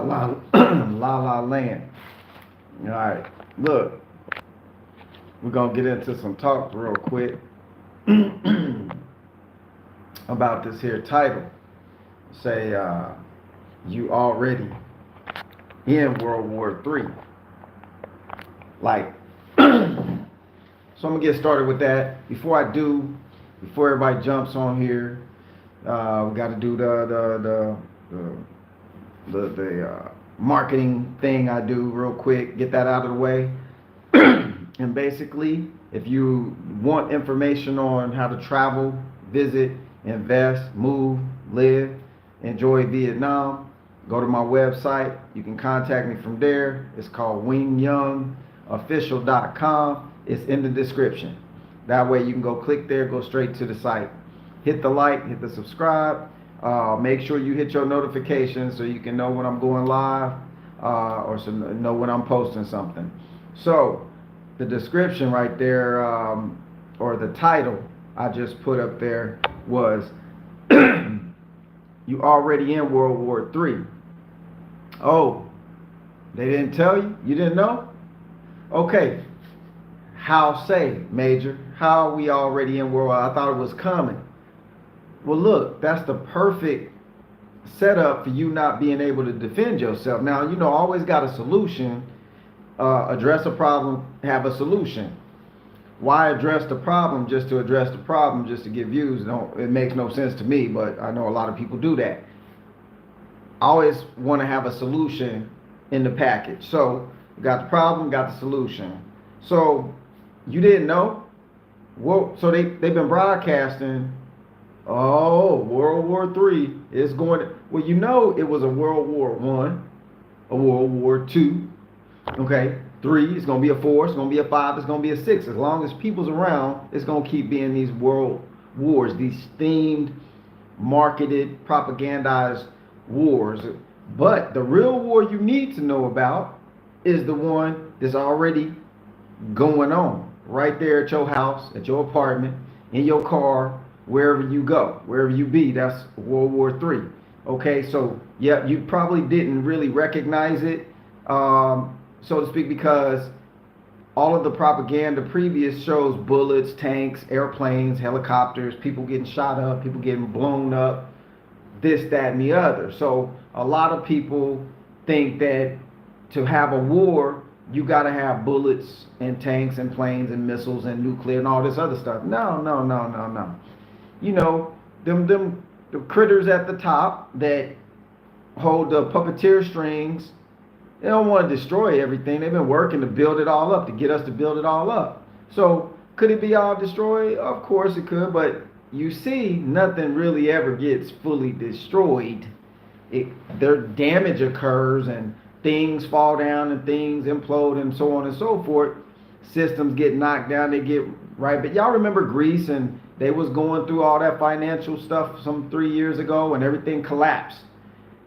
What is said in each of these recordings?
la la land. All right, look, we're gonna get into some talk real quick about this here title. Say, you already in World War III. Like, so I'm gonna get started with that. Before everybody jumps on here, we got to do the marketing thing I do real quick. Get that out of the way. And basically, if you want information on how to travel, visit, invest, move, live, enjoy Vietnam, go to my website. You can contact me from there. It's called wingyoungofficial.com. It's in the description. That way you can go click there, go straight to the site. Hit the like, hit the subscribe. Make sure you hit your notifications so you can know when I'm going live or so know when I'm posting something. So the description right there, or the title I just put up there was you already in World War III. Oh, they didn't tell you? You didn't know? Okay. How say, Major? How are we already in World War? I thought it was coming. Well, look, that's the perfect setup for you not being able to defend yourself. Now, always got a solution. Address a problem, have a solution. Why address the problem just to address the problem, just to get views? No, it makes no sense to me, but I know a lot of people do that. I always want to have a solution in the package. So, got the problem, got the solution. So, you didn't know? Well, so they've been broadcasting, oh, World War III is going to, well, it was a World War I, a World War II, okay? 3, it's going to be a 4, it's going to be a 5, it's going to be a 6. As long as people's around, it's going to keep being these world wars, these themed, marketed, propagandized wars. But the real war you need to know about is the one that's already going on right there at your house, at your apartment, in your car, wherever you go, wherever you be. That's World War III. Okay, so yeah, you probably didn't really recognize it, so to speak, because all of the propaganda previous shows bullets, tanks, airplanes, helicopters, people getting shot up, people getting blown up, this, that, and the other. So a lot of people think that to have a war, you got to have bullets and tanks and planes and missiles and nuclear and all this other stuff. No. Them the critters at the top that hold the puppeteer strings, they don't want to destroy everything. They've been working to build it all up, to get us to build it all up. So could it be all destroyed? Of course it could, but you see, nothing really ever gets fully destroyed. Their damage occurs and things fall down and things implode and so on and so forth. Systems get knocked down, they get right. But y'all remember Greece, and they was going through all that financial stuff some 3 years ago and everything collapsed.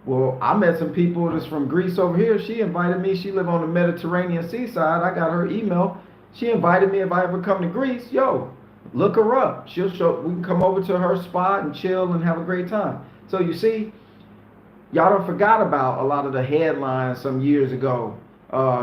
Well, I met some people that's from Greece over here. She invited me. She live on the Mediterranean seaside. I got her email. She invited me if I ever come to Greece. Yo, look her up. She'll show. We can come over to her spot and chill and have a great time. So you see, y'all don't forgot about a lot of the headlines some years ago.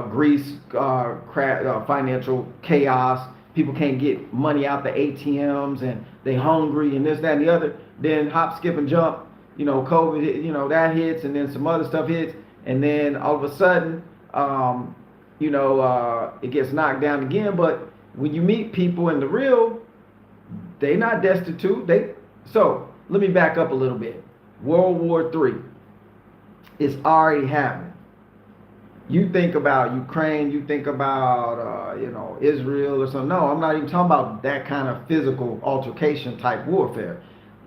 Greece, financial chaos. People can't get money out the ATMs and they hungry and this, that, and the other. Then hop, skip, and jump. COVID, that hits, and then some other stuff hits, and then all of a sudden, it gets knocked down again. But when you meet people in the real, they not destitute. So let me back up a little bit. World War III is already happening. You think about Ukraine, you think about Israel or something. No, I'm not even talking about that kind of physical altercation type warfare.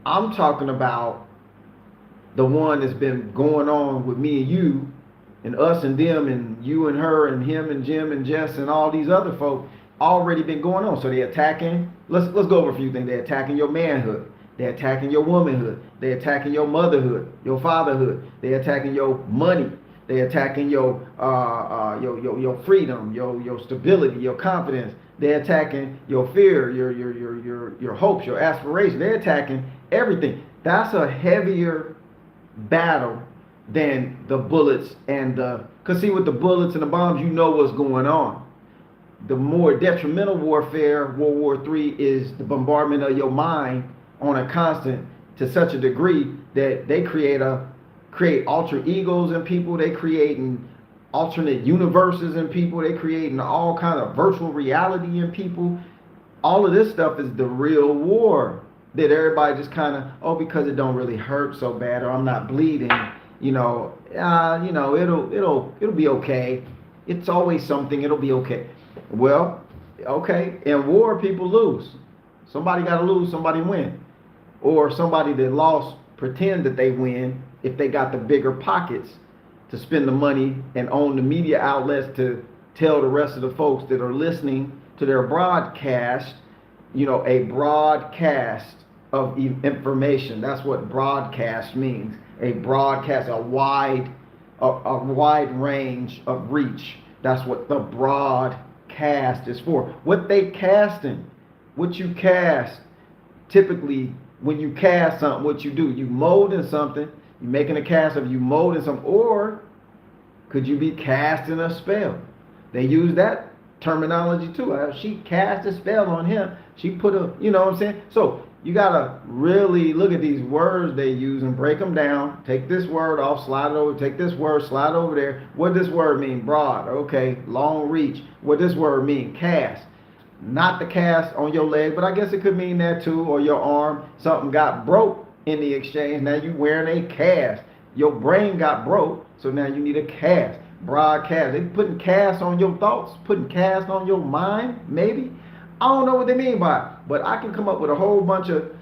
I'm talking about the one that's been going on with me and you and us and them and you and her and him and Jim and Jess and all these other folk already been going on. So they're attacking, let's go over a few things. They're attacking your manhood. They're attacking your womanhood. They're attacking your motherhood, your fatherhood. They're attacking your money. They're attacking your freedom, your stability, your confidence. They're attacking your fear, your hopes, your aspirations. They're attacking everything. That's a heavier battle than the bullets and the, because see, with the bullets and the bombs, you know what's going on. The more detrimental warfare, World War III, is the bombardment of your mind on a constant, to such a degree that they create alter egos in people. They creating alternate universes in people. They creating all kind of virtual reality in people. All of this stuff is the real war that everybody just kind of, oh, because it don't really hurt so bad, or I'm not bleeding, it'll be okay. It's always something. It'll be okay. Well, okay. In war, people lose. Somebody got to lose. Somebody win, or somebody that lost pretend that they win if they got the bigger pockets to spend the money and own the media outlets to tell the rest of the folks that are listening to their broadcast, a broadcast of information. That's what broadcast means. A broadcast, a wide range of reach. That's what the broadcast is for. What they casting, what you cast, typically when you cast something, what you do, you molding something, you're making a cast of you molding something, or could you be casting a spell? They use that terminology too. She cast a spell on him. She put a, you know what I'm saying? So you gotta really look at these words they use and break them down. Take this word off, slide it over. Take this word, slide over there. What does this word mean? Broad. Okay. Long reach. What does this word mean? Cast. Not the cast on your leg, but I guess it could mean that too, or your arm. Something got broke in the exchange. Now you wearing a cast. Your brain got broke, so now you need a cast. Broadcast. They putting cast on your thoughts, putting cast on your mind, maybe. I don't know what they mean by it, but I can come up with a whole bunch of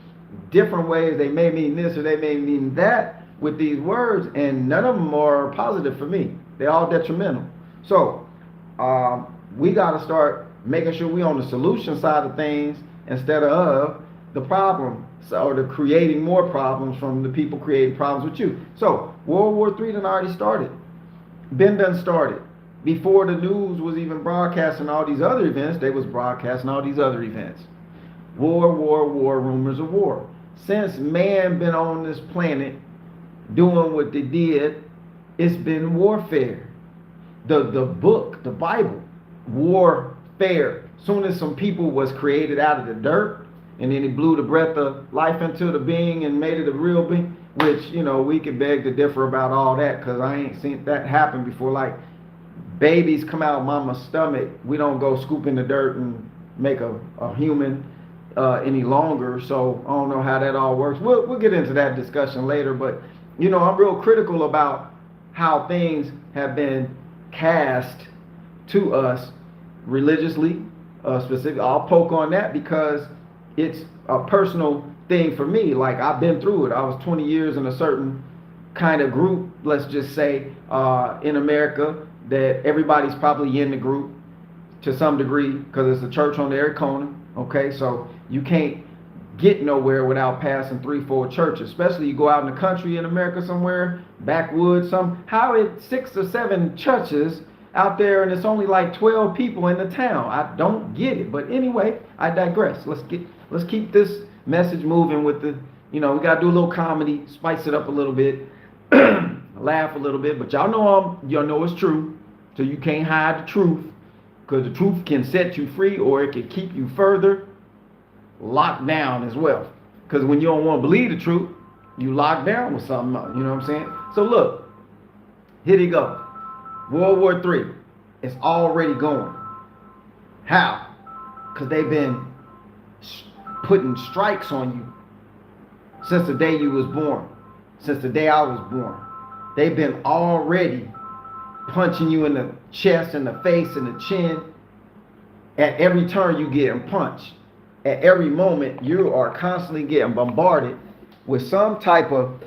different ways they may mean this or they may mean that with these words, and none of them are positive for me. They're all detrimental. So we got to start making sure we on the solution side of things instead of the problem, or the creating more problems from the people creating problems with you. So World War III done already started. Been done started. Before the news was even broadcasting all these other events, they was broadcasting all these other events. War, rumors of war. Since man been on this planet doing what they did, it's been warfare. The book, the Bible, warfare. Soon as some people was created out of the dirt, and then he blew the breath of life into the being and made it a real being, which, we could beg to differ about all that, because I ain't seen that happen before. Like, babies come out of mama's stomach, we don't go scoop in the dirt and make a human any longer. So I don't know how that all works. We'll get into that discussion later, but I'm real critical about how things have been cast to us religiously, specifically. I'll poke on that because it's a personal thing for me. Like, I've been through it. I was 20 years in a certain kind of group, let's just say, in America, that everybody's probably in the group to some degree, because it's a church on every corner. Okay, so you can't get nowhere without passing 3-4 churches, especially you go out in the country in America somewhere, backwoods, how it 6 or 7 churches out there and it's only like 12 people in the town. I don't get it. But anyway, I digress. Let's keep this message moving with the, we got to do a little comedy, spice it up a little bit, laugh a little bit, but y'all know it's true. So you can't hide the truth, because the truth can set you free, or it can keep you further locked down as well. Because when you don't want to believe the truth, you lock down with something else. You know what I'm saying? So look, here you go. World War III. It's already going. How? Because they've been putting strikes on you since the day you was born. Since the day I was born. They've been already punching you in the chest and the face and the chin. At every turn you getting punched. At every moment you are constantly getting bombarded with some type of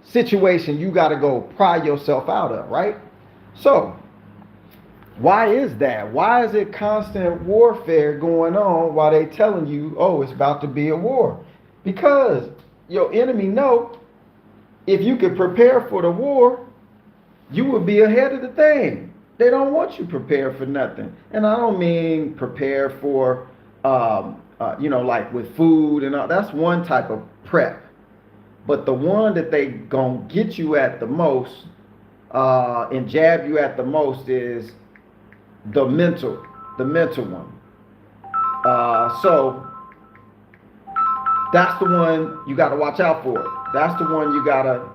situation you got to go pry yourself out of, right? So, why is that? Why is it constant warfare going on while they telling you, oh, it's about to be a war? Because your enemy know if you could prepare for the war, you would be ahead of the thing. They don't want you prepared for nothing. And I don't mean prepare for, like with food and all. That's one type of prep. But the one that they gonna get you at the most and jab you at the most is the mental one. So that's the one you got to watch out for. That's the one you got to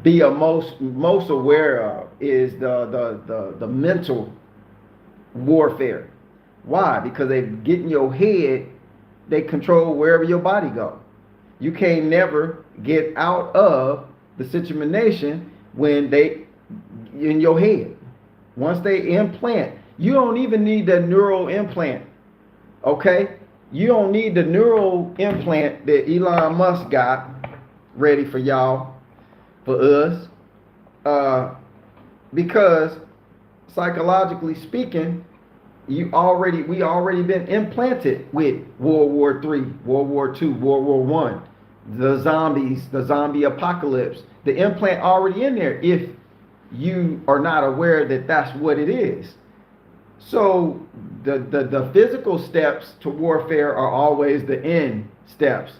be most aware of is the mental warfare. Why? Because they get in your head, they control wherever your body go. You can't never get out of the situation when they in your head. Once they implant, you don't even need the neural implant. Okay? You don't need the neural implant that Elon Musk got ready for y'all, for us, because psychologically speaking, we already been implanted with World War III, World War II, World War One, the zombies, the zombie apocalypse. The implant already in there if you are not aware that that's what it is. So the physical steps to warfare are always the end steps.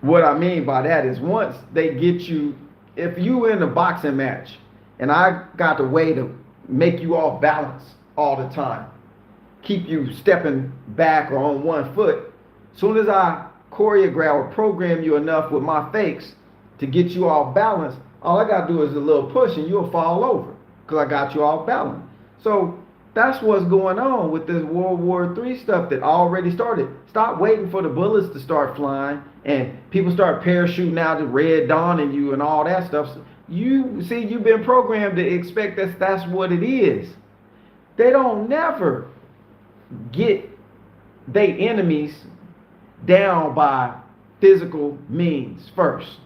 What I mean by that is once they get you, if you in a boxing match and I got the way to make you off balance all the time, keep you stepping back or on one foot, soon as I choreograph or program you enough with my fakes to get you off balance, all I got to do is a little push and you'll fall over because I got you off balance. So that's what's going on with this World War III stuff that already started. Stop waiting for the bullets to start flying and people start parachuting out the red dawn in you and all that stuff. You see, you've been programmed to expect that's what it is. They don't never get their enemies down by physical means first.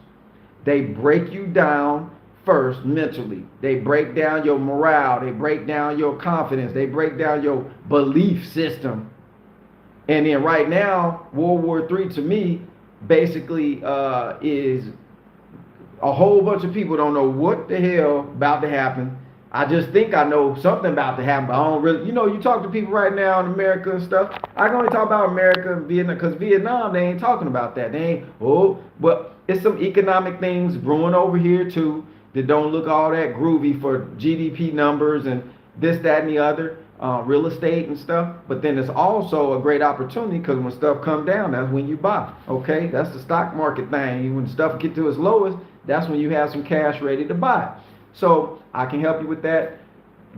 They break you down first mentally. They break down your morale. They break down your confidence. They break down your belief system. And then right now, World War III to me basically is a whole bunch of people don't know what the hell about to happen. I just think I know something about to happen, but I don't really, you talk to people right now in America and stuff. I can only talk about America and Vietnam, because Vietnam, they ain't talking about that. They ain't, but it's some economic things brewing over here too that don't look all that groovy for GDP numbers and this, that, and the other, real estate and stuff. But then it's also a great opportunity because when stuff come down, that's when you buy. Okay, that's the stock market thing. When stuff get to its lowest, that's when you have some cash ready to buy. So I can help you with that.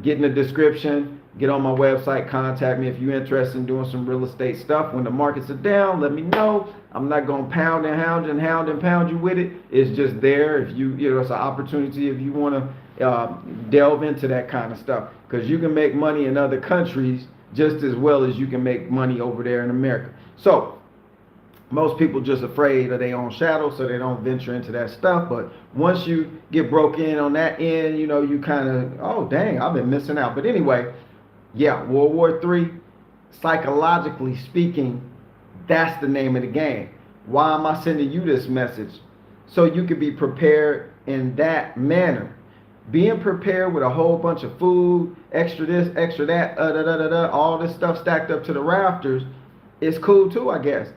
Get in the description, get on my website, contact me if you're interested in doing some real estate stuff. When the markets are down, let me know. I'm not going to pound and pound you with it. It's just there if it's an opportunity if you want to delve into that kind of stuff. Because you can make money in other countries just as well as you can make money over there in America. So most people just afraid of their own shadow, so they don't venture into that stuff. But once you get broke in on that end, you kind of, oh, dang, I've been missing out. But anyway, yeah, World War III, psychologically speaking, that's the name of the game. Why am I sending you this message? So you can be prepared in that manner. Being prepared with a whole bunch of food, extra this, extra that, all this stuff stacked up to the rafters is cool too, I guess.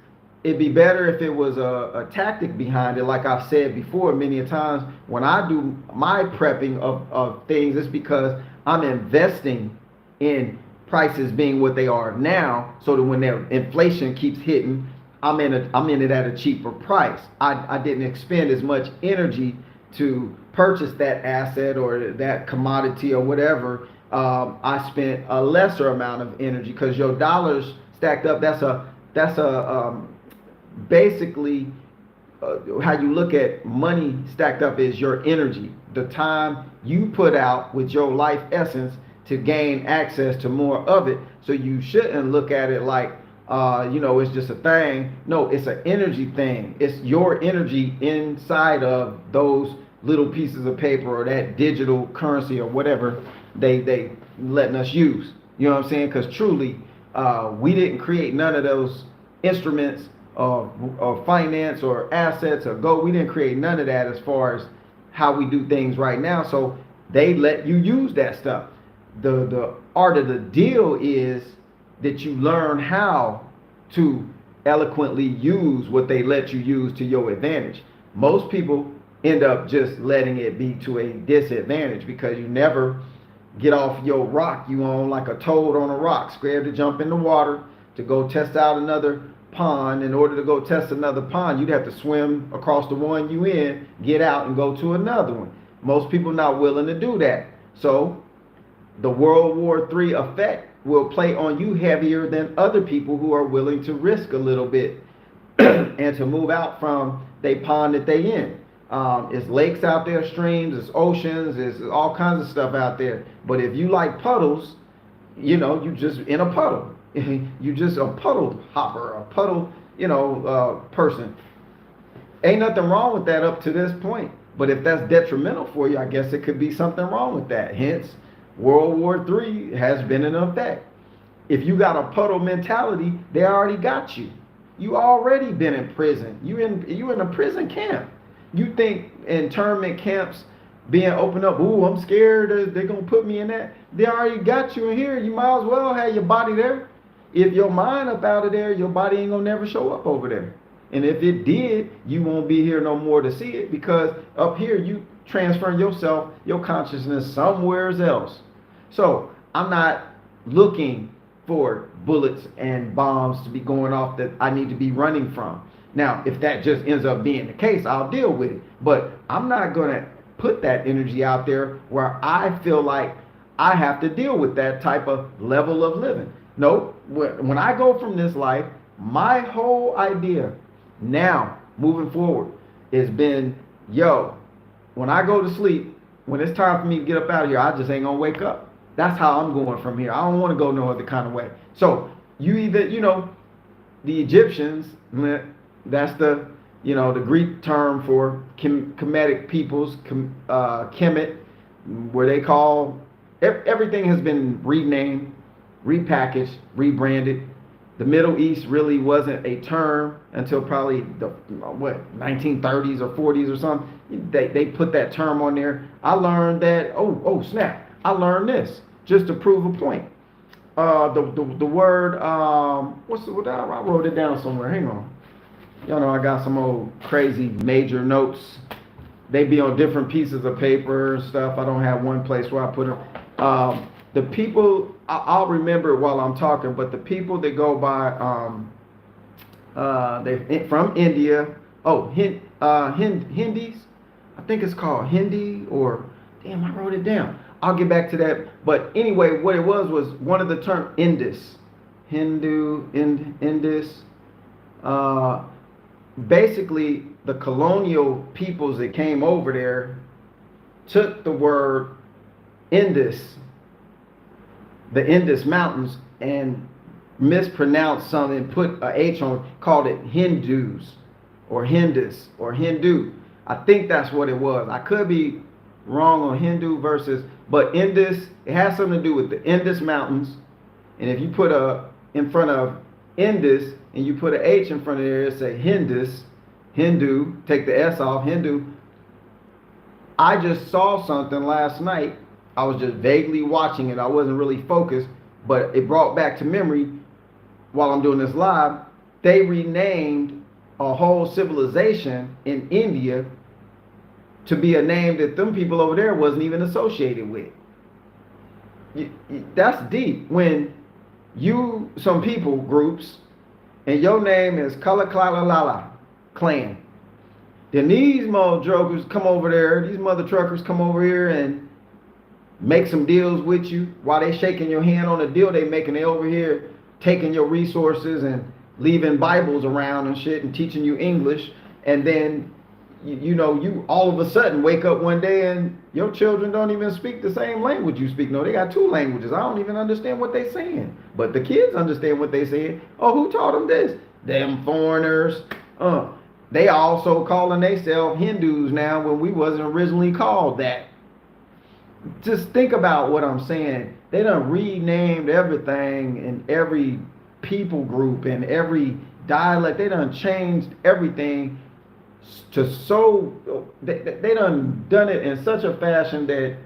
It'd be better if it was a tactic behind it, like I've said before many a times. When I do my prepping of things, it's because I'm investing in prices being what they are now, so that when their inflation keeps hitting, I'm in it at a cheaper price. I didn't expend as much energy to purchase that asset or that commodity or whatever. I spent a lesser amount of energy because your dollars stacked up. That's a basically how you look at money stacked up is your energy, the time you put out with your life essence to gain access to more of it. So you shouldn't look at it like it's just a thing. No, it's an energy thing. It's your energy inside of those little pieces of paper or that digital currency or whatever they letting us use. You know what I'm saying? Because truly, we didn't create none of those instruments or finance or assets or gold. We didn't create none of that as far as how we do things right now. So they let you use that stuff. The art of the deal is that you learn how to eloquently use what they let you use to your advantage. Most people end up just letting it be to a disadvantage because you never get off your rock. You on like a toad on a rock, scared to jump in the water to go test out another pond. In order to go test another pond, you'd have to swim across the one you in, get out, and go to another one. Most people not willing to do that. So the World War III effect will play on you heavier than other people who are willing to risk a little bit and to move out from the pond that they in. It's lakes out there, streams, it's oceans, it's all kinds of stuff out there. But if you like puddles, you just in a puddle. You just a puddle hopper, a puddle, person. Ain't nothing wrong with that up to this point. But if that's detrimental for you, I guess it could be something wrong with that. Hence, World War III has been in effect. If you got a puddle mentality, they already got you. You already been in prison. You in a prison camp. You think internment camps being opened up, ooh, I'm scared they're going to put me in that. They already got you in here. You might as well have your body there. If your mind up out of there, your body ain't going to never show up over there. And if it did, you won't be here no more to see it, because up here you transferring yourself, your consciousness somewhere else. So I'm not looking for bullets and bombs to be going off that I need to be running from. Now, if that just ends up being the case, I'll deal with it. But I'm not going to put that energy out there where I feel like I have to deal with that type of level of living. No, when I go from this life, my whole idea now, moving forward, has been, when I go to sleep, when it's time for me to get up out of here, I just ain't going to wake up. That's how I'm going from here. I don't want to go no other kind of way. So you either, the Egyptians, that's the Greek term for Kemetic peoples, Kemet, where they call, everything has been renamed, repackaged, rebranded. The Middle East really wasn't a term until probably the 1930s or 40s or something. They put that term on there. I learned that, snap, I learned this just to prove a point. The word, I wrote it down somewhere. Hang on. Y'all know I got some old crazy major notes. They be on different pieces of paper and stuff. I don't have one place where I put them. The people, I'll remember it while I'm talking, but the people that go by, they from India. Hindis. I think it's called Hindi, or damn, I wrote it down. I'll get back to that. But anyway, what it was one of the term Indus, Hindu, Indus. Basically, the colonial peoples that came over there took the word Indus, the Indus Mountains, and mispronounced something, put a H on, called it Hindus or Hindus or Hindu. I think that's what it was. I could be wrong on Hindu versus, but Indus, it has something to do with the Indus Mountains. And if you put a in front of Indus and you put an H in front of there, it say Hindus, Hindu, take the S off, Hindu. I just saw something last night. I was just vaguely watching it. I wasn't really focused, but it brought back to memory while I'm doing this live. They renamed a whole civilization in India to be a name that them people over there wasn't even associated with. That's deep. When some people groups, and your name is Kalaklalala clan, then these mother truckers come over there, these mother truckers come over here and make some deals with you. While they shaking your hand on the deal they making, they over here taking your resources and leaving Bibles around and shit and teaching you English. And then you all of a sudden wake up one day and your children don't even speak the same language you speak. No, they got two languages. I don't even understand what they saying, but the kids understand what they saying. Oh, who taught them this? Them foreigners. They also calling themselves Hindus now when we wasn't originally called that. Just think about what I'm saying. They done renamed everything in every people group and every dialect. They done changed everything to they done it in such a fashion that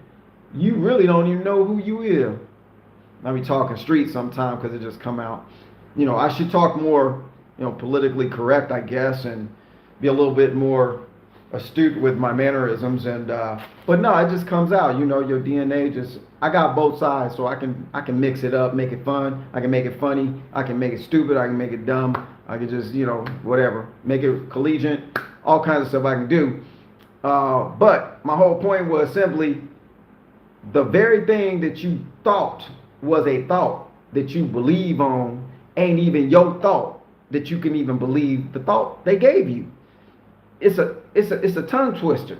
you really don't even know who you is. I be talking street sometimes because it just come out. I should talk more politically correct, I guess, and be a little bit more astute with my mannerisms. And but no, it just comes out. Your DNA just. I got both sides, so I can mix it up, make it fun. I can make it funny. I can make it stupid. I can make it dumb. I can just whatever, make it collegiate. All kinds of stuff I can do. But my whole point was simply the very thing that you thought was a thought that you believe on ain't even your thought that you can even believe the thought they gave you. It's a tongue twister.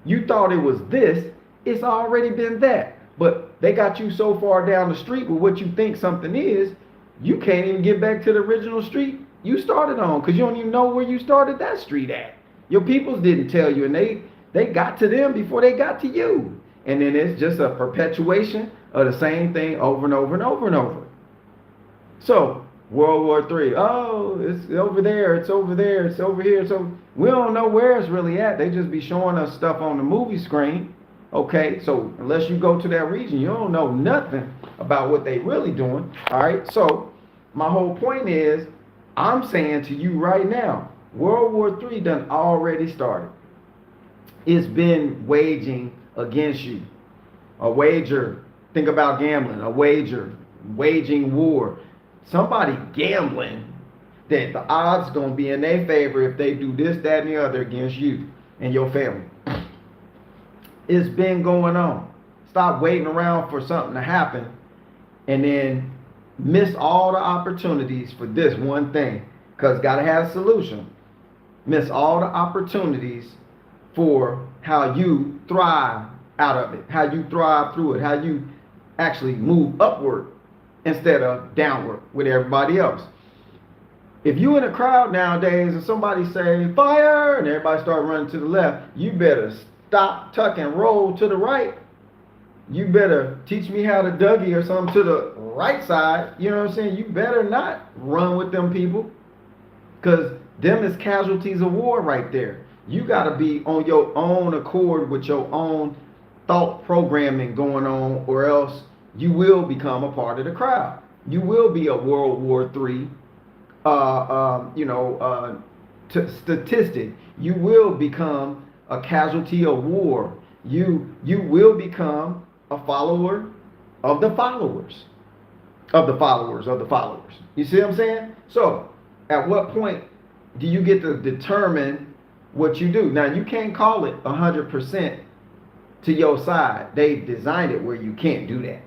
You thought it was this, it's already been that. But they got you so far down the street with what you think something is, you can't even get back to the original street you started on, because you don't even know where you started that street at. Your peoples didn't tell you, and they got to them before they got to you. And then it's just a perpetuation of the same thing over and over and over and over. So, World War III, oh, it's over there, it's over there, it's over here. So we don't know where it's really at. They just be showing us stuff on the movie screen. Okay, so unless you go to that region, you don't know nothing about what they really doing. All right, so my whole point is, I'm saying to you right now, World War III done already started. It's been waging against you. A wager, think about gambling, a wager, waging war. Somebody gambling that the odds going to be in their favor if they do this, that, and the other against you and your family. It's been going on. Stop waiting around for something to happen and then miss all the opportunities for this one thing, because got to have a solution. Miss all the opportunities for how you thrive out of it, how you thrive through it, how you actually move upward instead of downward with everybody else. If you in a crowd nowadays and somebody say fire and everybody start running to the left, you better stop, tuck, and roll to the right. You better teach me how to Dougie or something to the right side. You know what I'm saying? You better not run with them people, because them is casualties of war right there. You got to be on your own accord with your own thought programming going on, or else you will become a part of the crowd. You will be a World War III statistic. You will become a casualty of war. You will become a follower of the followers of the followers of the followers. You see what I'm saying? So at what point do you get to determine what you do? Now, you can't call it 100% to your side. They designed it where you can't do that.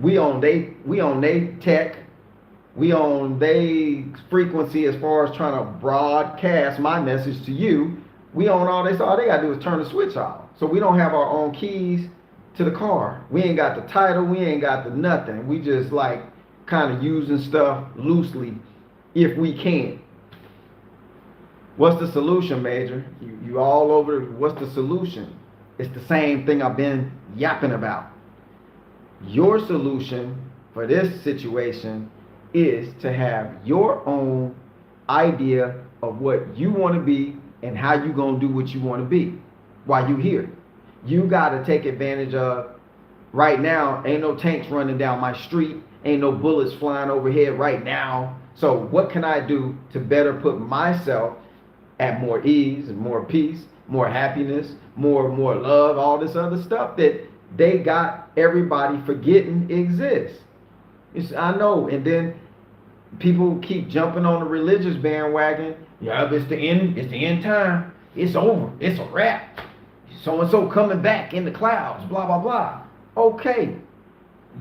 We own they tech. We own they frequency as far as trying to broadcast my message to you. We own all this. All they got to do is turn the switch off. So we don't have our own keys to the car. We ain't got the title. We ain't got the nothing. We just like kind of using stuff loosely if we can. What's the solution, Major? You all over. What's the solution? It's the same thing I've been yapping about. Your solution for this situation is to have your own idea of what you want to be and how you going to do what you want to be while you here. You got to take advantage of, right now, ain't no tanks running down my street, ain't no bullets flying overhead right now. So what can I do to better put myself at more ease and more peace, more happiness, more love, all this other stuff that they got everybody forgetting exists. I know, and then people keep jumping on the religious bandwagon. Yeah, it's the end time. It's over. It's a wrap. So-and-so coming back in the clouds, blah, blah, blah. Okay.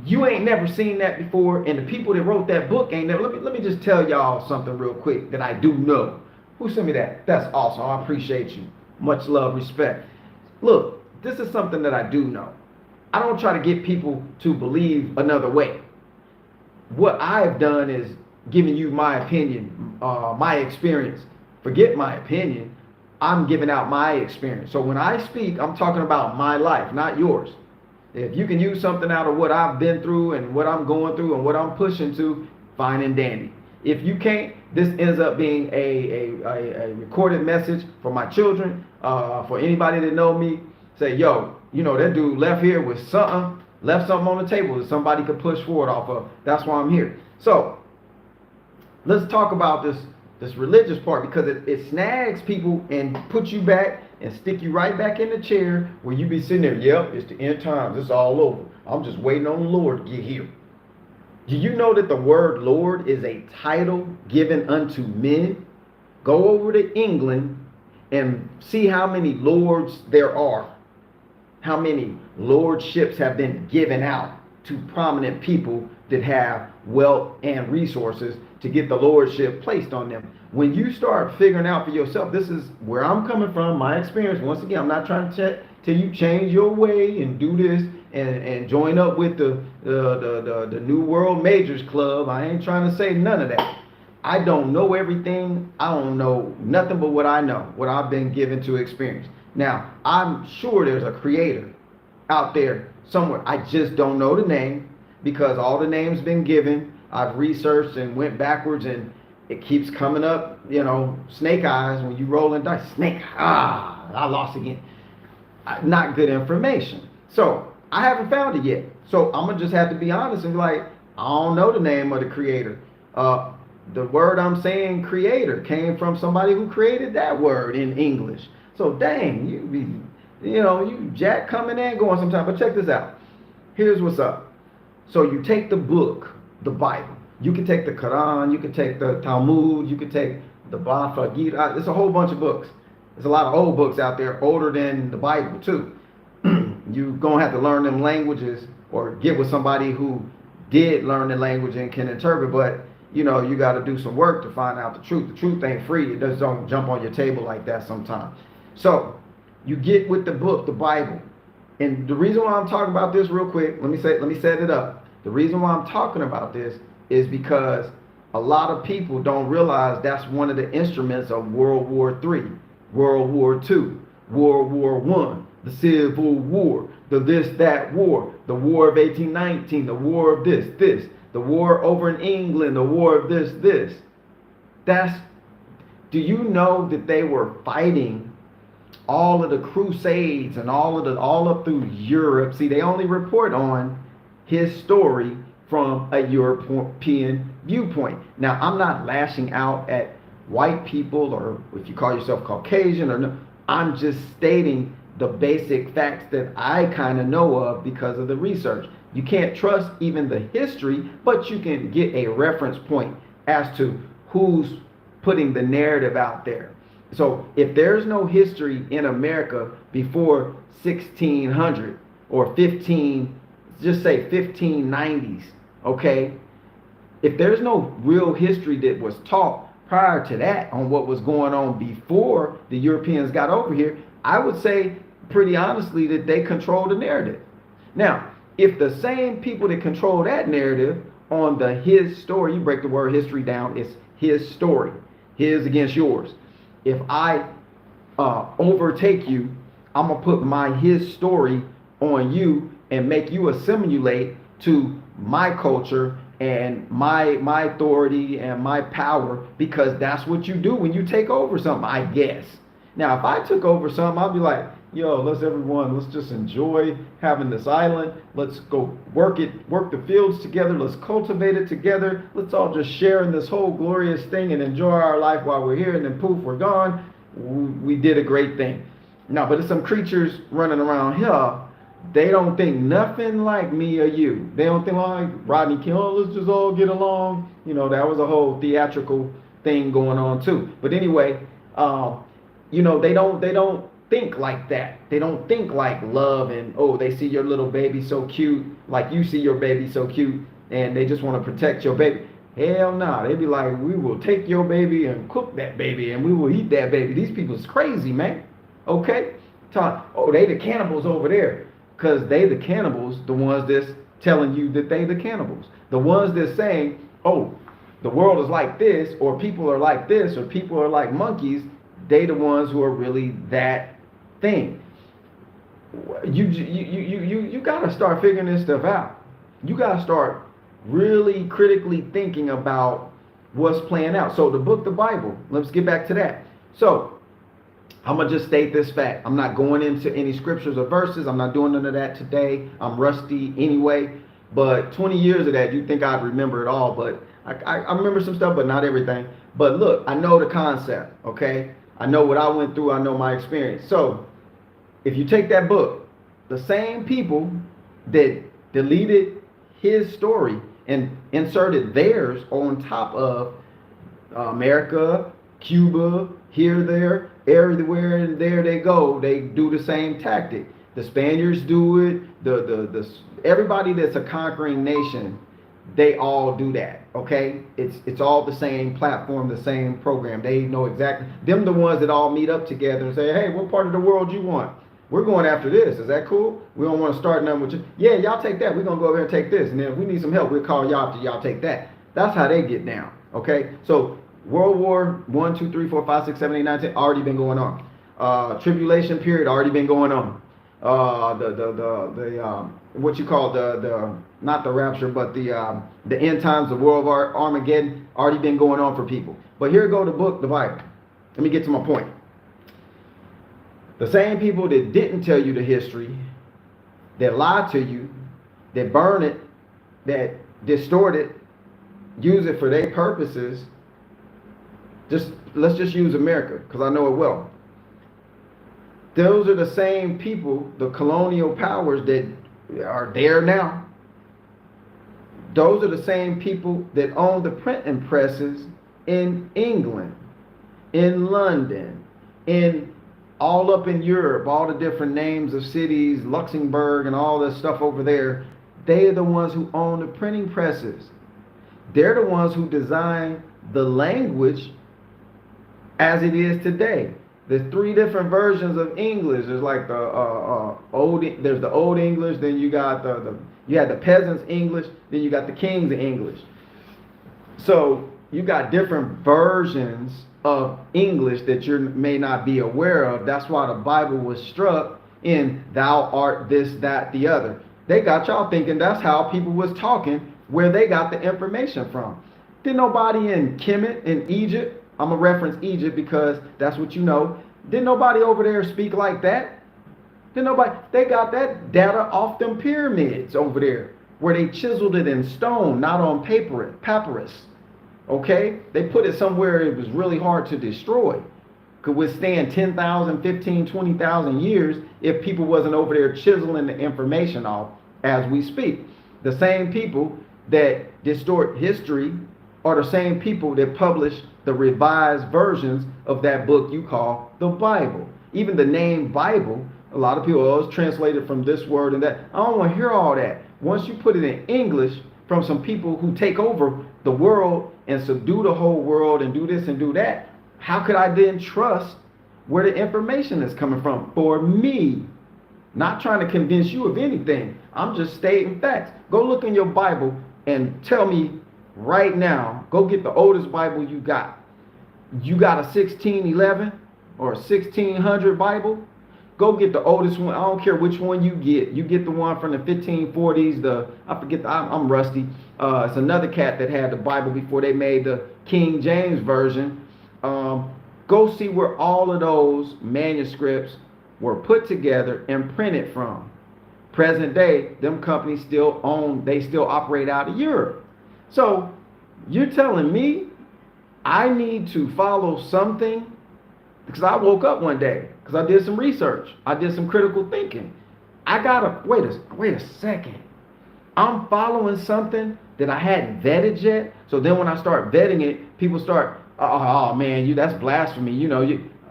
You ain't never seen that before, and the people that wrote that book ain't never. Let me just tell y'all something real quick that I do know. Who sent me that? That's awesome. I appreciate you. Much love, respect. Look, this is something that I do know. I don't try to get people to believe another way. What I've done is giving you my opinion, my experience. Forget my opinion. I'm giving out my experience. So when I speak, I'm talking about my life, not yours. If you can use something out of what I've been through and what I'm going through and what I'm pushing to, fine and dandy. If you can't, this ends up being a recorded message for my children, for anybody that know me. Say, yo, that dude left here with something, left something on the table that somebody could push forward off of. That's why I'm here. So let's talk about this this religious part, because it snags people and puts you back and stick you right back in the chair where you be sitting there. Yep, it's the end times. It's all over. I'm just waiting on the Lord to get here. Do you know that the word Lord is a title given unto men? Go over to England and see how many lords there are. How many lordships have been given out to prominent people that have wealth and resources to get the lordship placed on them. When you start figuring out for yourself, this is where I'm coming from, my experience. Once again, I'm not trying to tell you change your way and do this and join up with the New World Majors Club. I ain't trying to say none of that. I don't know everything. I don't know nothing but what I know, what I've been given to experience. Now, I'm sure there's a creator out there somewhere. I just don't know the name because all the names been given. I've researched and went backwards and it keeps coming up, you know, snake eyes when you rolling dice. Snake, I lost again. Not good information. So I haven't found it yet. So I'm gonna just have to be honest and be like, I don't know the name of the creator. The word I'm saying creator came from somebody who created that word in English. So dang, you Jack coming in going sometime. But check this out. Here's what's up. So you take the book, the Bible. You can take the Quran, you can take the Talmud, you can take the Bhagavad Gita. There's a whole bunch of books. There's a lot of old books out there, older than the Bible too. You're gonna have to learn them languages or get with somebody who did learn the language and can interpret, but you know, you got to do some work to find out the truth. The truth ain't free. It just don't jump on your table like that sometimes. So you get with the book, the Bible. And the reason why I'm talking about this real quick, let me set it up. The reason why I'm talking about this is because a lot of people don't realize that's one of the instruments of World War III, World War II, World War I, the Civil War, the this, that war, the War of 1819, the War of this, the war over in England, the war of this. Do you know that they were fighting all of the crusades and all up through Europe? See, they only report on his story from a European viewpoint. Now, I'm not lashing out at white people or if you call yourself Caucasian or no. I'm just stating the basic facts that I kind of know of because of the research. You can't trust even the history, but you can get a reference point as to who's putting the narrative out there. So if there's no history in America before 1600 or 1590s, okay? If there's no real history that was taught prior to that on what was going on before the Europeans got over here, I would say pretty honestly that they control the narrative. Now, if the same people that control that narrative on the his story, you break the word history down, it's his story, his against yours. If I overtake you, I'm gonna put his story on you and make you assimilate to my culture and my authority and my power, because that's what you do when you take over something, I guess. Now, if I took over something, I'd be like, yo, let's just enjoy having this island. Let's go work the fields together. Let's cultivate it together. Let's all just share in this whole glorious thing and enjoy our life while we're here. And then poof, we're gone. We did a great thing. No, but there's some creatures running around here. They don't think nothing like me or you. They don't think like Rodney King, oh, let's just all get along. You know, that was a whole theatrical thing going on too. But anyway, you know, they don't think like that. They don't think like love and, oh, they see your little baby so cute, like you see your baby so cute, and they just want to protect your baby. Hell no. Nah. They'd be like, we will take your baby and cook that baby and we will eat that baby. These people's crazy, man. Okay? Oh, they the cannibals over there. Because they the cannibals, the ones that's telling you that they the cannibals. The ones that's saying, oh, the world is like this, or people are like this, or people are like monkeys, they the ones who are really that thing. You gotta start figuring this stuff out. You gotta start really critically thinking about what's playing out. So the book, the Bible, let's get back to that. So I'm gonna just state this fact. I'm not going into any scriptures or verses. I'm not doing none of that today. I'm rusty anyway. But 20 years of that, you think I'd remember it all, but I remember some stuff, but not everything. But look, I know the concept, okay? I know what I went through, I know my experience. So if you take that book, the same people that deleted his story and inserted theirs on top of America, Cuba, here, there, everywhere, and there they go. They do the same tactic. The Spaniards do it. The everybody that's a conquering nation, they all do that. Okay, it's all the same platform, the same program. They know exactly. Them the ones that all meet up together and say, hey, what part of the world you want? We're going after this. Is that cool? We don't want to start nothing with you. Yeah, y'all take that. We're gonna go over here and take this, and then if we need some help, we'll call y'all after y'all take that. That's how they get down. Okay, so World War 1, 2, 3, 4, 5, 6, 7, 8, 9, 10 already been going on. Tribulation period already been going on. What you call the not the rapture, but the end times, the world of Armageddon already been going on for people. But here go the book, the Bible. Let me get to my point. The same people that didn't tell you the history, that lie to you, that burn it, that distort it, use it for their purposes. Let's just use America, because I know it well. Those are the same people, the colonial powers that are there now. Those are the same people that own the printing presses in England, in London, in all up in Europe, all the different names of cities, Luxembourg and all this stuff over there. They are the ones who own the printing presses. They're the ones who design the language as it is today. There's 3 different versions of English. There's like there's the old English, then you got you had the peasants' English, then you got the king's English. So you got different versions of English that you may not be aware of. That's why the Bible was struck in thou art this, that, the other. They got y'all thinking that's how people was talking, where they got the information from. Did nobody in Kemet in Egypt, I'm going to reference Egypt because that's what you know. Didn't nobody over there speak like that? Didn't nobody? They got that data off them pyramids over there where they chiseled it in stone, not on papyrus. Okay? They put it somewhere it was really hard to destroy. Could withstand 10,000, 15, 20,000 years if people wasn't over there chiseling the information off as we speak. The same people that distort history are the same people that publish the revised versions of that book you call the Bible. Even the name Bible, a lot of people, it's translated from this word and that. I don't want to hear all that. Once you put it in English from some people who take over the world and subdue the whole world and do this and do that, how could I then trust where the information is coming from? For me, not trying to convince you of anything. I'm just stating facts. Go look in your Bible and tell me right now, go get the oldest Bible you got. You got a 1611 or a 1600 Bible? Go get the oldest one. I don't care which one you get. You get the one from the 1540s. I'm rusty. It's another cat that had the Bible before they made the King James version. Go see where all of those manuscripts were put together and printed from. Present day, them companies still operate out of Europe. So you're telling me I need to follow something? Because I woke up one day, because I did some research. I did some critical thinking. I gotta, wait a second. I'm following something that I hadn't vetted yet. So then when I start vetting it, people start, oh man, that's blasphemy.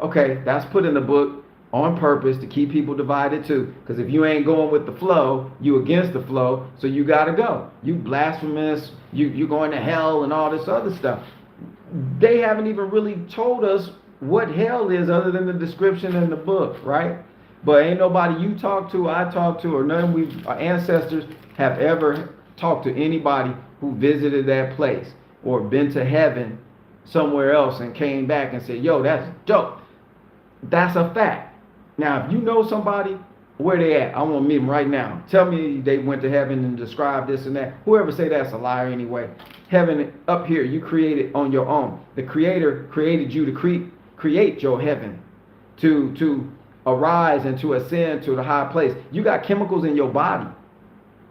Okay, that's put in the book on purpose to keep people divided too. Because if you ain't going with the flow, you against the flow, so you gotta go. You blasphemous, you going to hell and all this other stuff. They haven't even really told us what hell is other than the description in the book, right? But ain't nobody you talk to, I talk to, or none of our ancestors have ever talked to anybody who visited that place or been to heaven somewhere else and came back and said, yo, that's dope. That's a fact. Now, if you know somebody, where they at? I want to meet them right now. Tell me they went to heaven and described this and that. Whoever say that's a liar anyway. Heaven up here, you created on your own. The Creator created you to create your heaven, to arise and to ascend to the high place. You got chemicals in your body,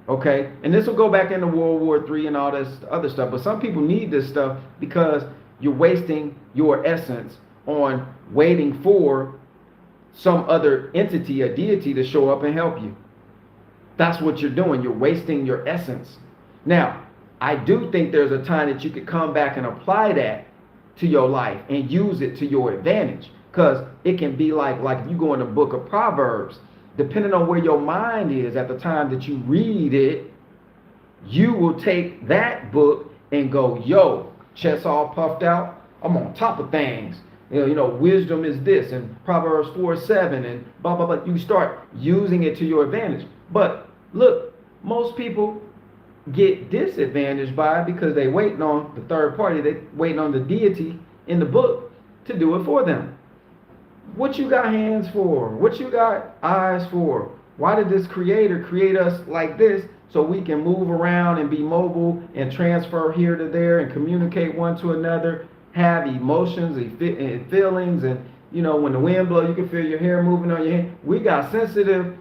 Okay, and this will go back into World War III and all this other stuff. But some people need this stuff because you're wasting your essence on waiting for some other entity, a deity, to show up and help you. That's what you're doing. You're wasting your essence. Now, I do think there's a time that you could come back and apply that to your life and use it to your advantage. Because it can be like you go in the book of Proverbs, depending on where your mind is at the time that you read it, you will take that book and go, yo, chest all puffed out, I'm on top of things. Wisdom is this, and Proverbs 4:7, and blah, blah, blah. You start using it to your advantage. But look, most people get disadvantaged by it because they waiting on the third party, they waiting on the deity in the book to do it for them. What you got hands for? What you got eyes for? Why did this creator create us like this so we can move around and be mobile and transfer here to there and communicate one to another, have emotions and feelings, and when the wind blows you can feel your hair moving on your hand. We got sensitive,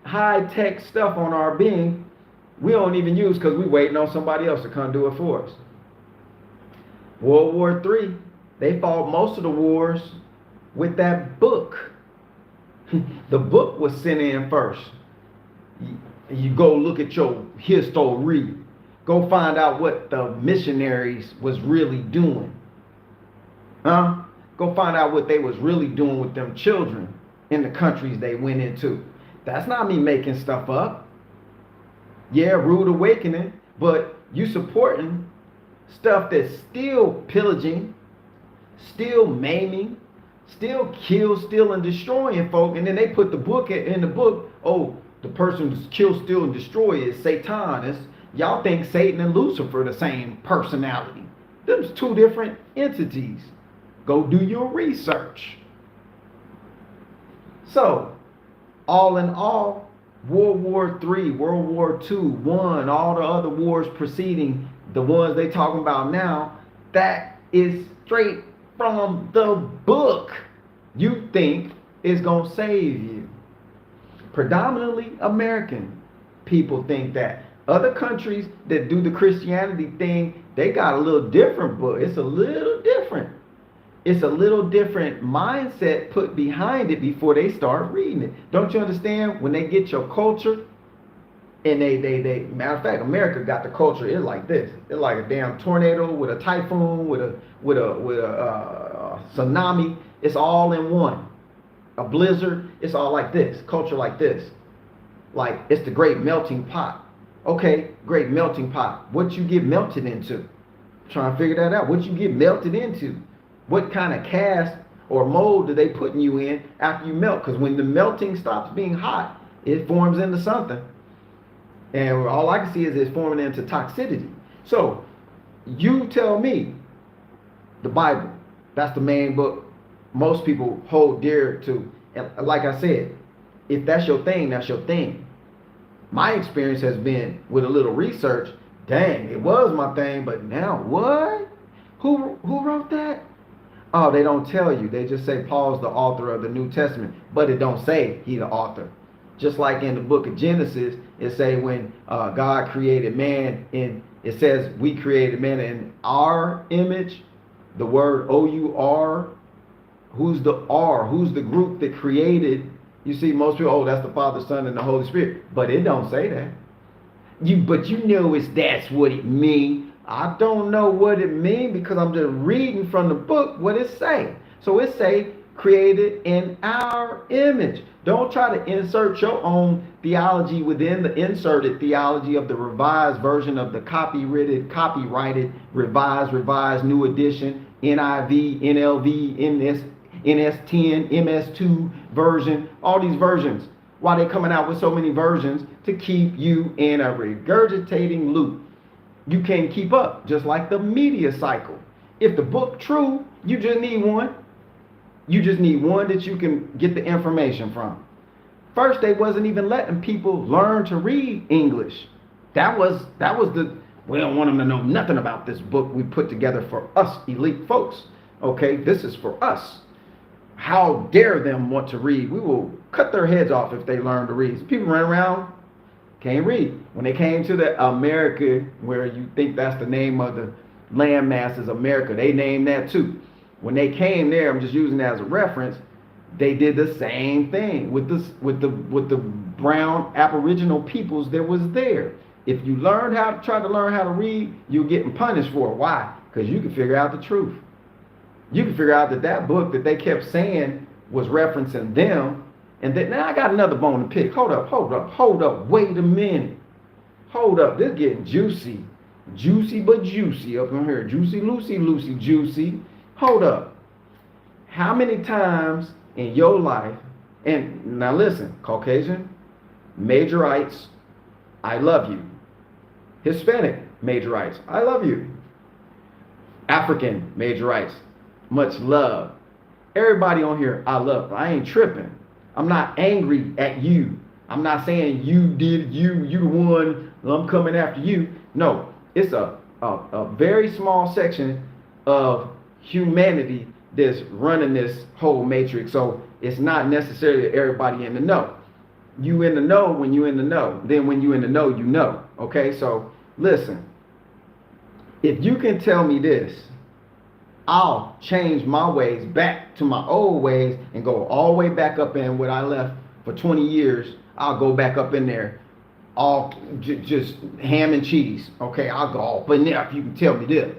high-tech stuff on our being we don't even use because we waiting on somebody else to come do it for us. World War III, they fought most of the wars with that book. The book was sent in first. You go look at your history. Go find out what the missionaries was really doing. Go find out what they was really doing with them children in the countries they went into. That's not me making stuff up. Yeah, rude awakening, but you supporting stuff that's still pillaging, still maiming, still kill, steal, and destroying folk. And then they put the book in the book. Oh, the person who's kill, steal, and destroy is Satan. Y'all think Satan and Lucifer the same personality. Them's two different entities. Go do your research. So, all in all, World War III, World War II, I, all the other wars preceding the ones they talking about now, that is straight from the book. You think is going to save you. Predominantly American people think that. Other countries that do the Christianity thing, they got a little different book. It's a little different. It's a little different mindset put behind it before they start reading it. Don't you understand? When they get your culture, and they matter of fact, America got the culture. It's like this. It's like a damn tornado with a typhoon, with a tsunami. It's all in one. A blizzard. It's all like this. Culture like this. Like it's the great melting pot. Okay, great melting pot. What you get melted into? Trying to figure that out. What you get melted into? What kind of cast or mold do they putting you in after you melt? Because when the melting stops being hot, it forms into something. And all I can see is it's forming into toxicity. So you tell me, the Bible, that's the main book most people hold dear to. And like I said, if that's your thing, that's your thing. My experience has been with a little research, dang, it was my thing, but now what? Who wrote that? Oh, they don't tell you. They just say Paul's the author of the New Testament, but it don't say he the author. Just like in the book of Genesis, it say when God created man, and it says we created man in our image. The word O-U-R, who's the R? Who's the group that created? You see, most people, oh, that's the Father, Son, and the Holy Spirit. But it don't say that. But you know that's what it means. I don't know what it means because I'm just reading from the book what it say. So it say created in our image. Don't try to insert your own theology within the inserted theology of the revised version of the copyrighted, revised, new edition, NIV, NLV, NS10, MS2 version, all these versions. Why they coming out with so many versions? To keep you in a regurgitating loop. You can't keep up, just like the media cycle. If the book true, you just need one. You just need one that you can get the information from. First, they wasn't even letting people learn to read English. That was we don't want them to know nothing about this book we put together for us elite folks. Okay, this is for us. How dare them want to read? We will cut their heads off if they learn to read. People run around, Can't read. When they came to the America, where you think that's the name of the landmass is America, they named that too. When they came there, I'm just using that as a reference. They did the same thing with the brown Aboriginal peoples that was there. If you try to learn how to read, you're getting punished for it. Why? Because you can figure out the truth. You can figure out that book that they kept saying was referencing them. And then now I got another bone to pick. Hold up. Wait a minute. Hold up. This getting juicy. Juicy but juicy up in here. Juicy, Lucy, juicy. Hold up. How many times in your life, and now listen, Caucasian, Majorites, I love you. Hispanic, Majorites, I love you. African, Majorites, much love. Everybody on here, I love. I ain't tripping. I'm not angry at you. I'm not saying you the one, I'm coming after you. No, it's a very small section of humanity that's running this whole matrix. So it's not necessarily everybody in the know. You in the know when you in the know. Then when you in the know, you know. Okay, so listen. If you can tell me this, I'll change my ways back to my old ways and go all the way back up in what I left for 20 years. I'll go back up in there, all just ham and cheese. Okay, I'll go all up in there if you can tell me this.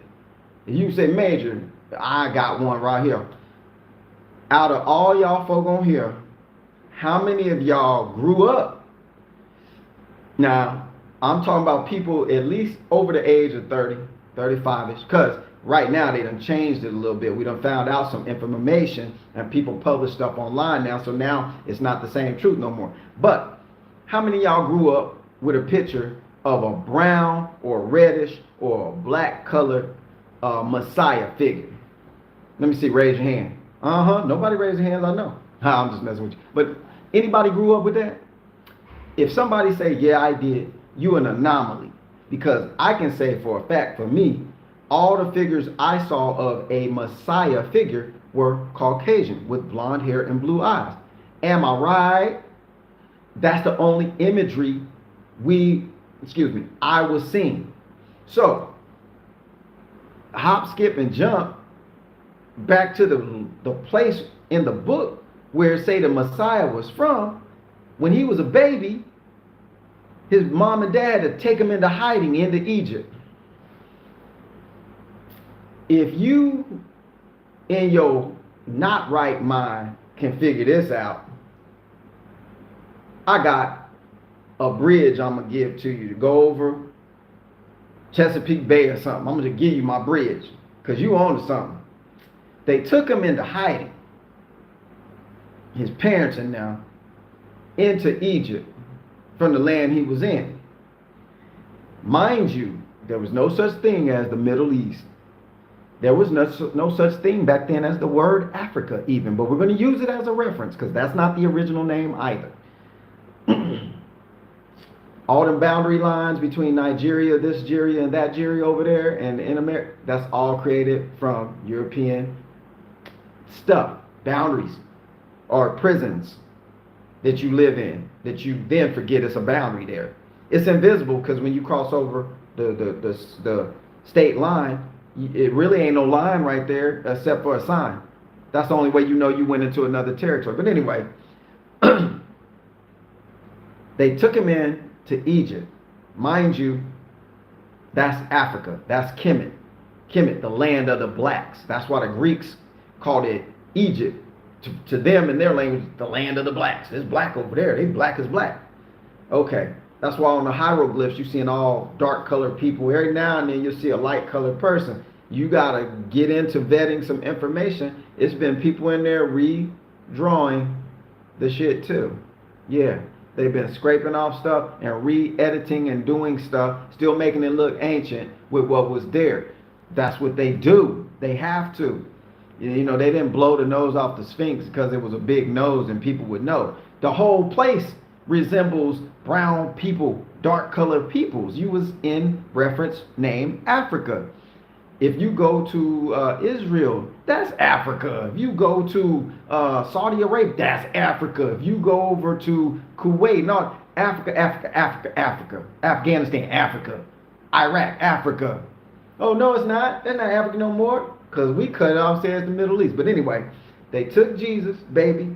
If you say, Major, I got one right here. Out of all y'all folk on here, how many of y'all grew up? Now, I'm talking about people at least over the age of 30, 35-ish, because right now they done changed it a little bit. We done found out some information and people publish stuff online now, so now it's not the same truth no more. But how many of y'all grew up with a picture of a brown or reddish or black colored Messiah figure? Let me see, raise your hand. Nobody raised their hands, I know. I'm just messing with you. But anybody grew up with that? If somebody say, yeah, I did, you an anomaly. Because I can say for a fact, for me, all the figures I saw of a Messiah figure were Caucasian with blonde hair and blue eyes. Am I right? That's the only imagery I was seeing. So, hop, skip, and jump back to the place in the book where say the Messiah was from. When he was a baby, his mom and dad had to take him into hiding into Egypt. If you in your not right mind can figure this out, I got a bridge I'm gonna give to you to go over Chesapeake Bay or something. I'm gonna give you my bridge because you own something. They took him into hiding, his parents and now, into Egypt from the land he was in. Mind you, there was no such thing as the Middle East. There was no such thing back then as the word Africa even, but we're going to use it as a reference because that's not the original name either. All the boundary lines between Nigeria, this Nigeria, and that Nigeria over there, and in America, that's all created from European stuff, boundaries, or prisons that you live in, that you then forget it's a boundary there. It's invisible because when you cross over the state line, it really ain't no line right there except for a sign. That's the only way you know you went into another territory. But anyway, they took him in to Egypt. Mind you, that's Africa. That's Kemet. Kemet, the land of the blacks. That's why the Greeks called it Egypt. To them in their language, the land of the blacks. There's black over there. They black as black. Okay. That's why on the hieroglyphs, you're seeing all dark colored people. Every now and then you'll see a light colored person. You got to get into vetting some information. It's been people in there redrawing the shit too. Yeah. They've been scraping off stuff and re-editing and doing stuff, still making it look ancient with what was there. That's what they do. They have to. You know, they didn't blow the nose off the Sphinx because it was a big nose and people would know. The whole place resembles brown people, dark colored peoples. You was in reference name Africa. If you go to Israel, that's Africa. If you go to Saudi Arabia, that's Africa. If you go over to Kuwait, no, Africa, Africa, Africa, Africa. Afghanistan, Africa. Iraq, Africa. Oh, no, it's not. They're not Africa no more. Because we cut it off, says the Middle East. But anyway, they took Jesus, baby,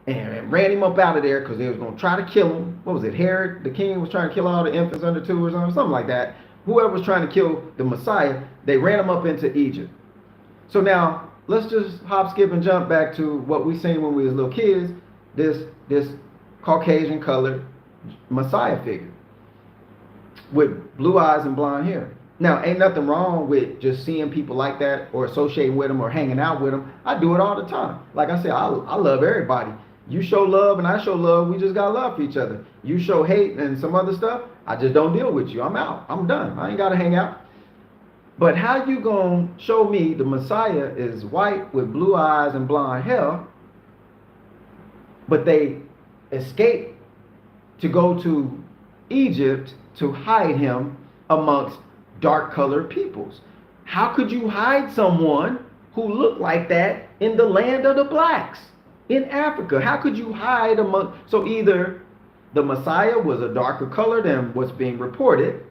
and ran him up out of there because they was going to try to kill him. What was it? Herod, the king, was trying to kill all the infants under 2 or something like that. Whoever was trying to kill the Messiah, they ran him up into Egypt. So now, let's just hop, skip, and jump back to what we seen when we was little kids. This Caucasian colored Messiah figure with blue eyes and blonde hair. Now, ain't nothing wrong with just seeing people like that or associating with them or hanging out with them. I do it all the time. Like I said, I love everybody. You show love and I show love. We just got love for each other. You show hate and some other stuff, I just don't deal with you. I'm out. I'm done. I ain't got to hang out. But how you gonna show me the Messiah is white with blue eyes and blonde hair, but they escaped to go to Egypt to hide him amongst dark colored peoples? How could you hide someone who looked like that in the land of the blacks in Africa? How could you hide among? So either the Messiah was a darker color than what's being reported,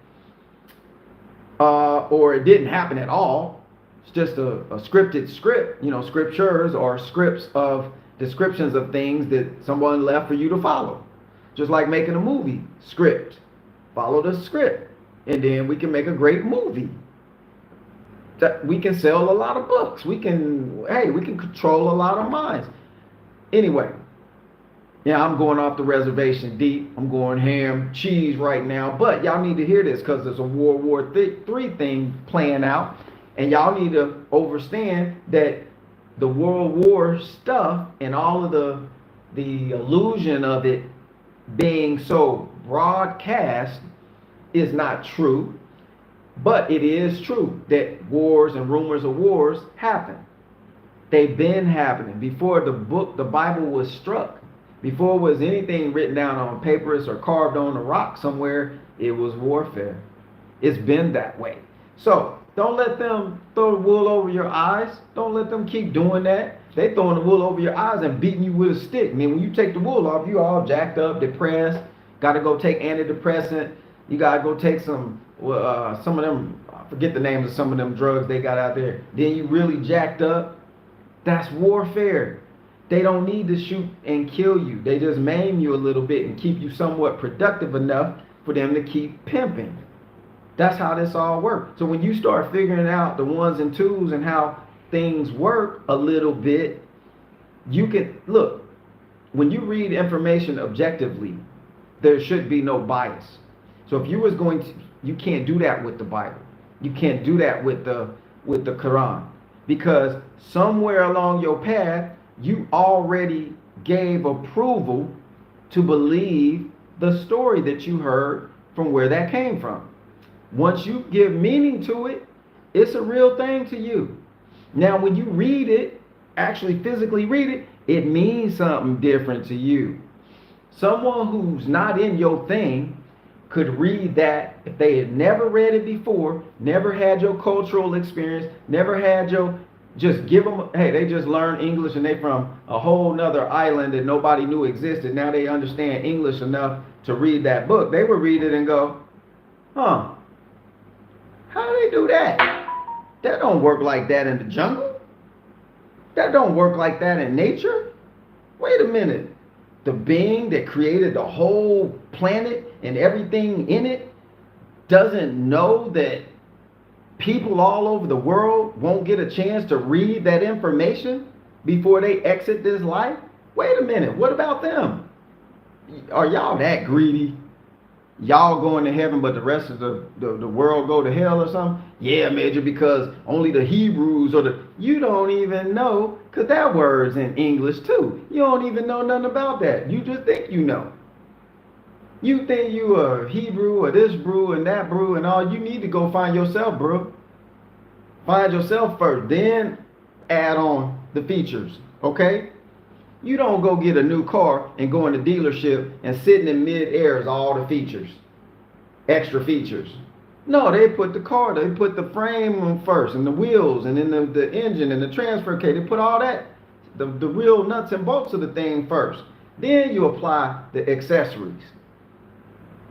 or it didn't happen at all. It's just a scripted script, scriptures or scripts of descriptions of things that someone left for you to follow. Just like making a movie script. Follow the script, and then we can make a great movie. That we can sell a lot of books. We can control a lot of minds. Anyway, yeah, I'm going off the reservation deep. I'm going ham, cheese right now. But y'all need to hear this because there's a World War III thing playing out. And y'all need to understand that the World War stuff and all of the illusion of it being so broadcast is not true. But it is true that wars and rumors of wars happen. They've been happening before the Bible was struck. Before it was anything written down on papyrus or carved on a rock somewhere, it was warfare. It's been that way. So don't let them throw the wool over your eyes. Don't let them keep doing that. They throwing the wool over your eyes and beating you with a stick. I mean, when you take the wool off, you all jacked up, depressed. Got to go take antidepressant. You got to go take some of them, I forget the names of some of them drugs they got out there. Then you really jacked up. That's warfare. They don't need to shoot and kill you. They just maim you a little bit and keep you somewhat productive enough for them to keep pimping. That's how this all works. So when you start figuring out the ones and twos and how things work a little bit, you can look. When you read information objectively, there should be no bias. So if you was going to, you can't do that with the Bible. You can't do that with the Quran, because somewhere along your path you already gave approval to believe the story that you heard from where that came from. Once you give meaning to it, it's a real thing to you. Now, when you read it, actually physically read it, it means something different to you. Someone who's not in your thing could read that if they had never read it before, never had your cultural experience, never had your, just give them, hey, they just learned English and they from a whole nother island that nobody knew existed. Now they understand English enough to read that book. They would read it and go, huh, how do they do that? That don't work like that in the jungle. That don't work like that in nature. Wait a minute. The being that created the whole planet and everything in it doesn't know that people all over the world won't get a chance to read that information before they exit this life? Wait a minute, what about them? Are y'all that greedy? Y'all going to heaven but the rest of the world go to hell or something? Yeah, Major, because only the Hebrews or you don't even know, because that word's in English too. You don't even know nothing about that. You just think you know. You think you a Hebrew or this brew and that brew and all. You need to go find yourself, bro. Find yourself first, then add on the features, okay? You don't go get a new car and go in the dealership and sitting in mid-air is all the features, extra features. No, they put the frame on first and the wheels and then the engine and the transfer case. They put all that, the real nuts and bolts of the thing first. Then you apply the accessories.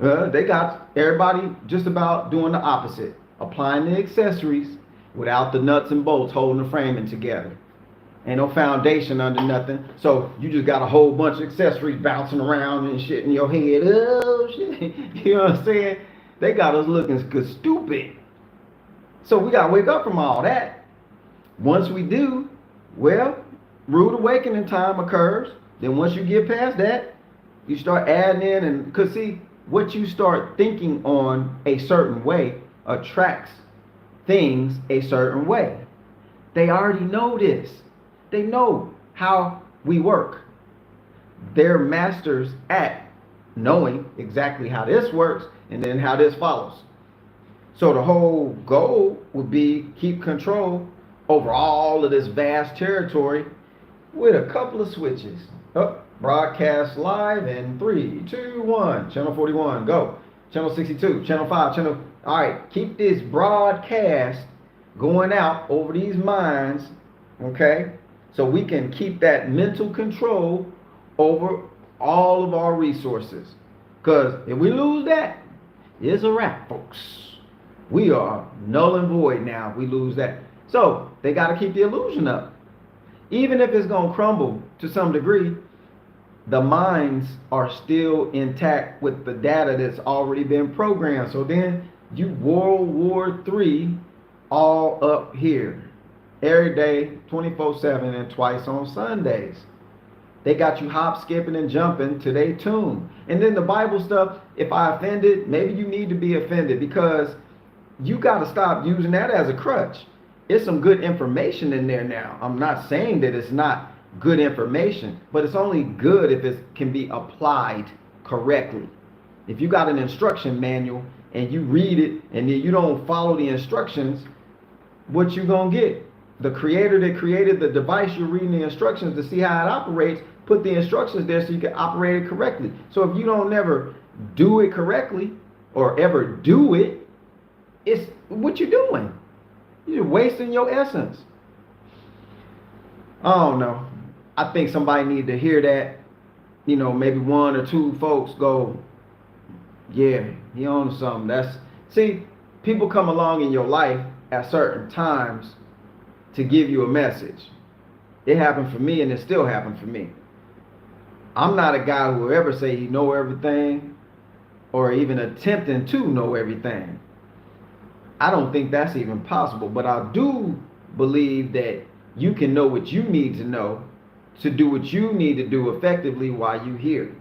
They got everybody just about doing the opposite, applying the accessories without the nuts and bolts holding the framing together. Ain't no foundation under nothing. So you just got a whole bunch of accessories bouncing around and shit in your head. Oh shit. You know what I'm saying? They got us looking stupid. So we gotta wake up from all that. Once we do, well, rude awakening time occurs. Then once you get past that, you start adding in, and cause see, what you start thinking on a certain way attracts things a certain way. They already know this. They know how we work. They're masters at knowing exactly how this works and then how this follows. So the whole goal would be keep control over all of this vast territory with a couple of switches. Broadcast live in 3, 2, 1. Channel 41, go. Channel 62, channel 5, channel. All right, keep this broadcast going out over these minds, okay? So we can keep that mental control over all of our resources. Because if we lose that, it's a wrap, folks. We are null and void now if we lose that. So they got to keep the illusion up. Even if it's going to crumble to some degree, the minds are still intact with the data that's already been programmed. So then you World War III all up here. Every day, 24/7 and twice on Sundays. They got you hop, skipping, and jumping to their tune. And then the Bible stuff, if I offended, maybe you need to be offended because you got to stop using that as a crutch. It's some good information in there now. I'm not saying that it's not good information, but it's only good if it can be applied correctly. If you got an instruction manual and you read it and then you don't follow the instructions, what you gonna get? The creator that created the device you're reading the instructions to see how it operates, put the instructions there so you can operate it correctly. So if you don't never do it correctly or ever do it, it's what you doing? You're wasting your essence. I don't know. I think somebody need to hear that. You know, maybe one or two folks go, yeah, he owns something. See, people come along in your life at certain times to give you a message. It happened for me and it still happened for me. I'm not a guy who will ever say he know everything or even attempting to know everything. I don't think that's even possible, but I do believe that you can know what you need to know to do what you need to do effectively while you're here.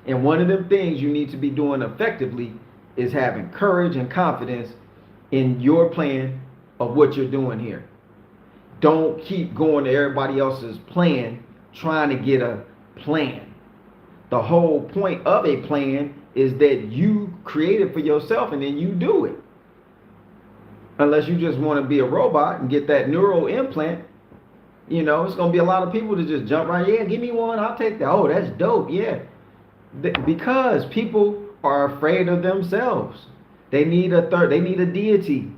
And one of them things you need to be doing effectively is having courage and confidence in your plan of what you're doing here. Don't keep going to everybody else's plan trying to get a plan. The whole point of a plan is that you create it for yourself and then you do it. Unless you just want to be a robot and get that neural implant, you know, it's going to be a lot of people that just jump right, yeah, give me one, I'll take that. Oh, that's dope, yeah. Because people are afraid of themselves. They need a deity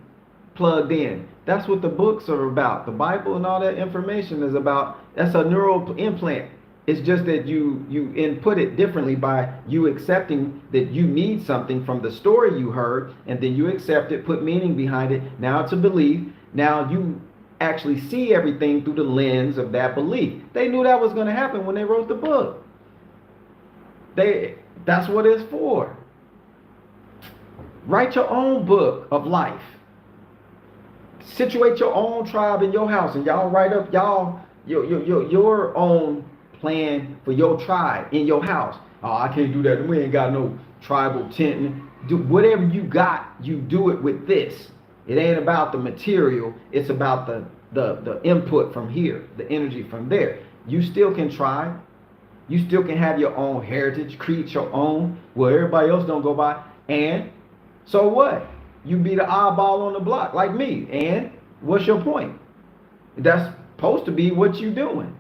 plugged in. That's what the books are about. The Bible and all that information is about. That's a neural implant. It's just that you input it differently by you accepting that you need something from the story you heard, and then you accept it, put meaning behind it. Now it's a belief. Now you actually see everything through the lens of that belief. They knew that was going to happen when they wrote the book. That's what it's for. Write your own book of life. Situate your own tribe in your house, and y'all write up your own plan for your tribe in your house. Oh, I can't do that. We ain't got no tribal tent. Do whatever you got, you do it with this. It ain't about the material. It's about the input from here, the energy from there. You still can try. You still can have your own heritage, create your own, where everybody else don't go by. And so what? You be the oddball on the block like me. And what's your point? That's supposed to be what you doing.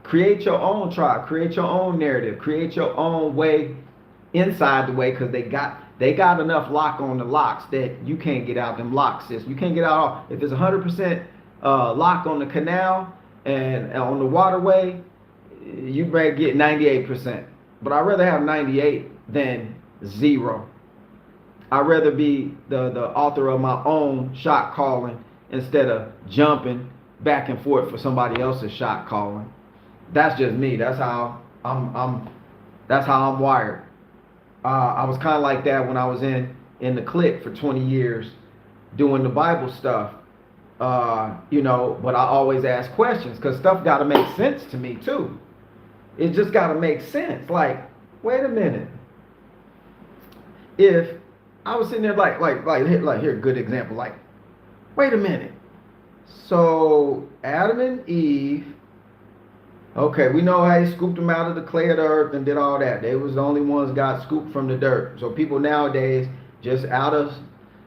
Create your own tribe. Create your own narrative. Create your own way inside the way, because they got enough lock on the locks that you can't get out them locks, sis. You can't get out. If it's 100% lock on the canal and on the waterway, you better get 98%. But I'd rather have 98 than Zero. I'd rather be the author of my own shot calling instead of jumping back and forth for somebody else's shot calling. That's just me. That's how I'm wired. I was kind of like that when I was in the clique for 20 years doing the Bible stuff. But I always ask questions because stuff got to make sense to me too. It just got to make sense. Like, wait a minute. If I was sitting there like here, good example. Like, wait a minute. So Adam and Eve. Okay, we know how he scooped them out of the clay of the earth and did all that. They was the only ones got scooped from the dirt. So people nowadays, just out of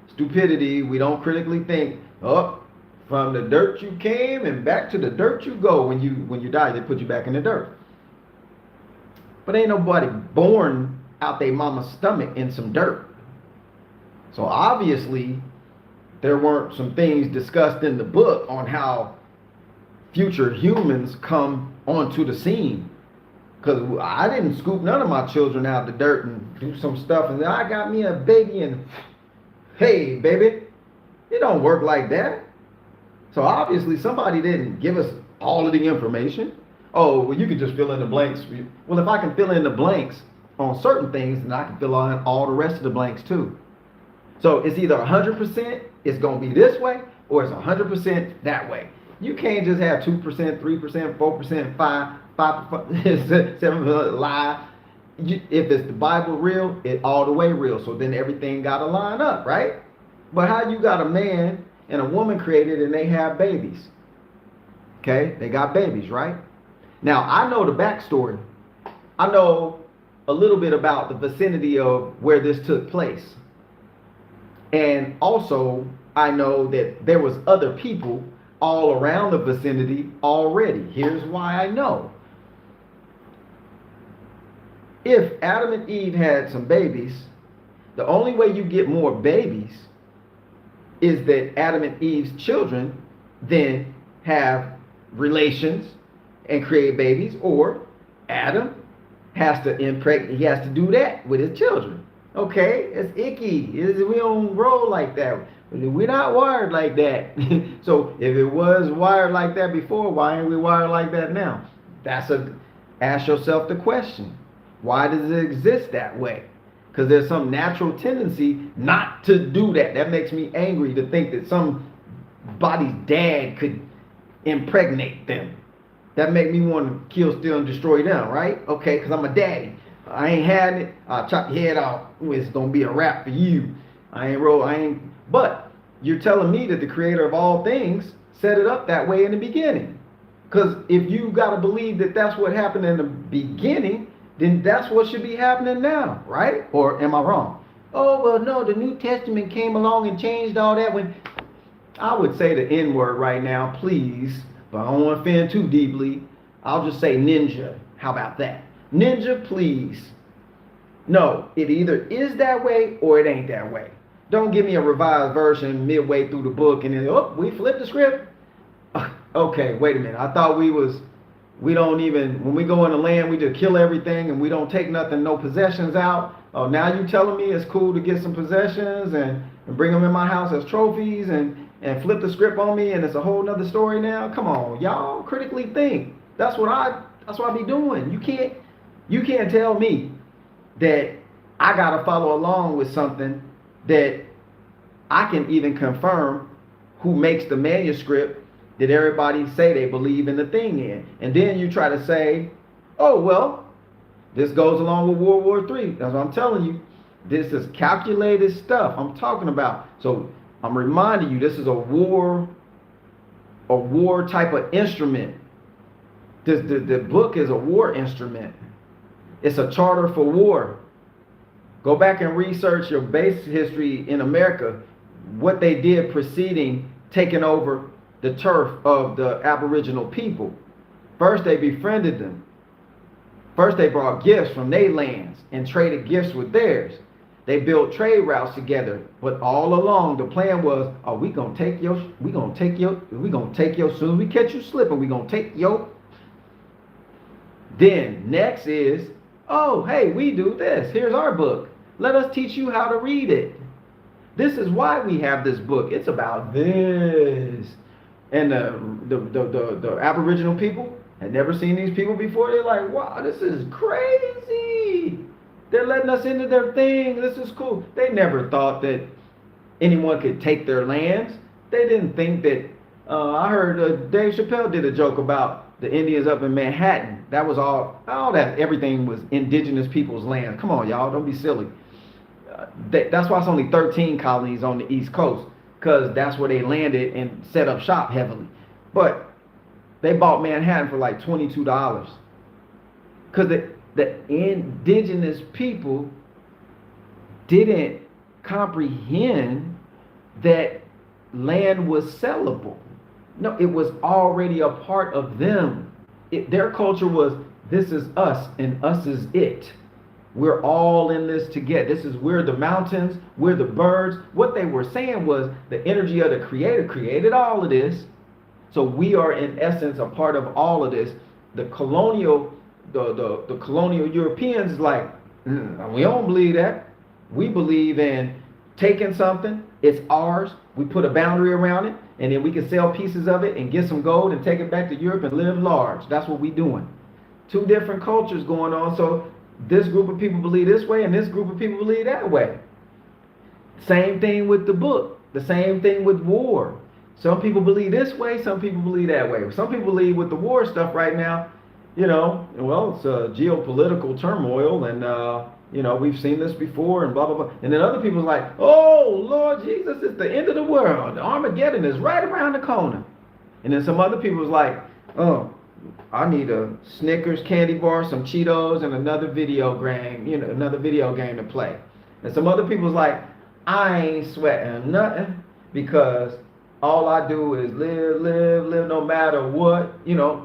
stupidity, we don't critically think, oh, from the dirt you came and back to the dirt you go. When you die, they put you back in the dirt. But ain't nobody born out their mama's stomach in some dirt. So obviously, there weren't some things discussed in the book on how future humans come onto the scene. Because I didn't scoop none of my children out of the dirt and do some stuff and then I got me a baby and hey baby, it don't work like that. So obviously somebody didn't give us all of the information. Oh, well, you can just fill in the blanks. Well, if I can fill in the blanks on certain things, then I can fill in all the rest of the blanks too. So it's either 100% it's going to be this way or it's 100% that way. You can't just have 2%, 3%, 4%, 5%, 7% lie. If it's the Bible real, it all the way real. So then everything got to line up, right? But how you got a man and a woman created and they have babies? Okay, they got babies, right? Now, I know the backstory. I know a little bit about the vicinity of where this took place. And also, I know that there was other people all around the vicinity already. Here's why I know. If Adam and Eve had some babies, the only way you get more babies is that Adam and Eve's children then have relations and create babies, or Adam has to impregnate, he has to do that with his children. Okay, it's icky. We don't roll like that. We're not wired like that. So if it was wired like that before, why ain't we wired like that now? Ask yourself the question. Why does it exist that way? Because there's some natural tendency not to do that. That makes me angry to think that somebody's dad could impregnate them. That make me want to kill, steal, and destroy them, right? Okay, because I'm a daddy. I ain't having it. I'll chop your head off. It's going to be a wrap for you. But you're telling me that the creator of all things set it up that way in the beginning. Because if you got to believe that that's what happened in the beginning, then that's what should be happening now, right? Or am I wrong? Oh, well, no, the New Testament came along and changed all that. When I would say the N word right now, please, but I don't want to offend too deeply. I'll just say ninja. How about that? Ninja, please. No, it either is that way or it ain't that way. Don't give me a revised version midway through the book and then, oh, we flipped the script. Okay, wait a minute. I thought we don't even, when we go in the land, we just kill everything and we don't take nothing, no possessions out. Oh, now you telling me it's cool to get some possessions and bring them in my house as trophies and flip the script on me and it's a whole nother story now? Come on, y'all critically think. That's what I be doing. You can't tell me that I gotta follow along with something that I can even confirm who makes the manuscript that everybody say they believe in the thing in. And then you try to say, oh, well, this goes along with World War III. That's what I'm telling you. This is calculated stuff I'm talking about. So I'm reminding you, this is a war type of instrument. The book is a war instrument. It's a charter for war. Go back and research your base history in America, what they did preceding taking over the turf of the Aboriginal people. First, they befriended them. First, they brought gifts from their lands and traded gifts with theirs. They built trade routes together, but all along the plan was, oh, we gonna take your, as soon as we catch you slipping, we gonna take your. Then next is, oh, hey, we do this. Here's our book. Let us teach you how to read it. This is why we have this book. It's about this. And the Aboriginal people had never seen these people before. They're like, wow, this is crazy. They're letting us into their thing. This is cool. They never thought that anyone could take their lands. They didn't think that. I heard Dave Chappelle did a joke about the Indians up in Manhattan. That was all that, everything was indigenous people's land. Come on, y'all, don't be silly. That's why it's only 13 colonies on the East Coast, because that's where they landed and set up shop heavily. But they bought Manhattan for like $22. Because the indigenous people didn't comprehend that land was sellable. No, it was already a part of them. Their culture was, this is us and us is it. We're all in this together. We're the mountains, we're the birds. What they were saying was the energy of the Creator created all of this. So we are in essence a part of all of this. The colonial Europeans is like, we don't believe that. We believe in taking something, it's ours, we put a boundary around it, and then we can sell pieces of it and get some gold and take it back to Europe and live large. That's what we're doing. Two different cultures going on. So this group of people believe this way and this group of people believe that way. Same thing with the book. The same thing with war. Some people believe this way, some people believe that way. Some people believe with the war stuff right now, well, it's a geopolitical turmoil and we've seen this before and blah, blah, blah. And then other people's like, oh, Lord Jesus, it's the end of the world. Armageddon is right around the corner. And then some other people's like, oh, I need a Snickers candy bar, some Cheetos, and another video game to play. And some other people's like, I ain't sweating nothing because all I do is live no matter what.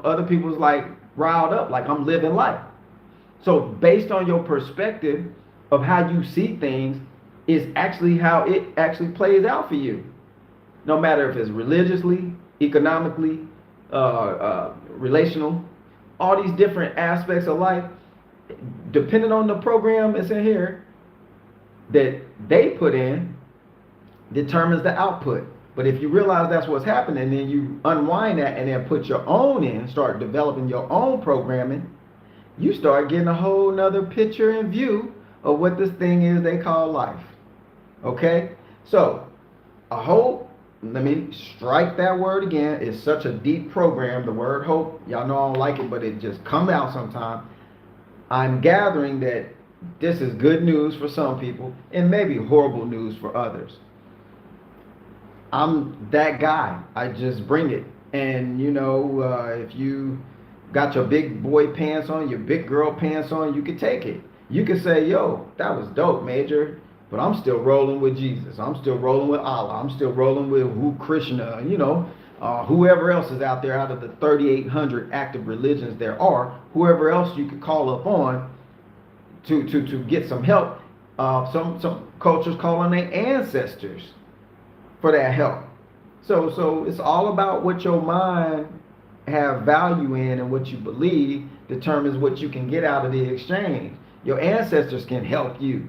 Other people's like riled up, like I'm living life. So based on your perspective of how you see things is actually how it actually plays out for you. No matter if it's religiously, economically, relational, all these different aspects of life, depending on the program that's in here that they put in, determines the output. But if you realize that's what's happening, then you unwind that and then put your own in, start developing your own programming, you start getting a whole nother picture and view of what this thing is they call life. Okay? So, I hope, let me strike that word again. It's such a deep program, the word hope. Y'all know I don't like it, but it just comes out sometimes. I'm gathering that this is good news for some people and maybe horrible news for others. I'm that guy. I just bring it. And, if you got your big boy pants on, your big girl pants on, you can take it. You can say, yo, that was dope, Major, but I'm still rolling with Jesus. I'm still rolling with Allah. I'm still rolling with Krishna, whoever else is out there out of the 3,800 active religions there are, whoever else you could call up on to get some help. Some cultures call on their ancestors for that help. So it's all about what your mind have value in, and what you believe determines what you can get out of the exchange. Your ancestors can help you.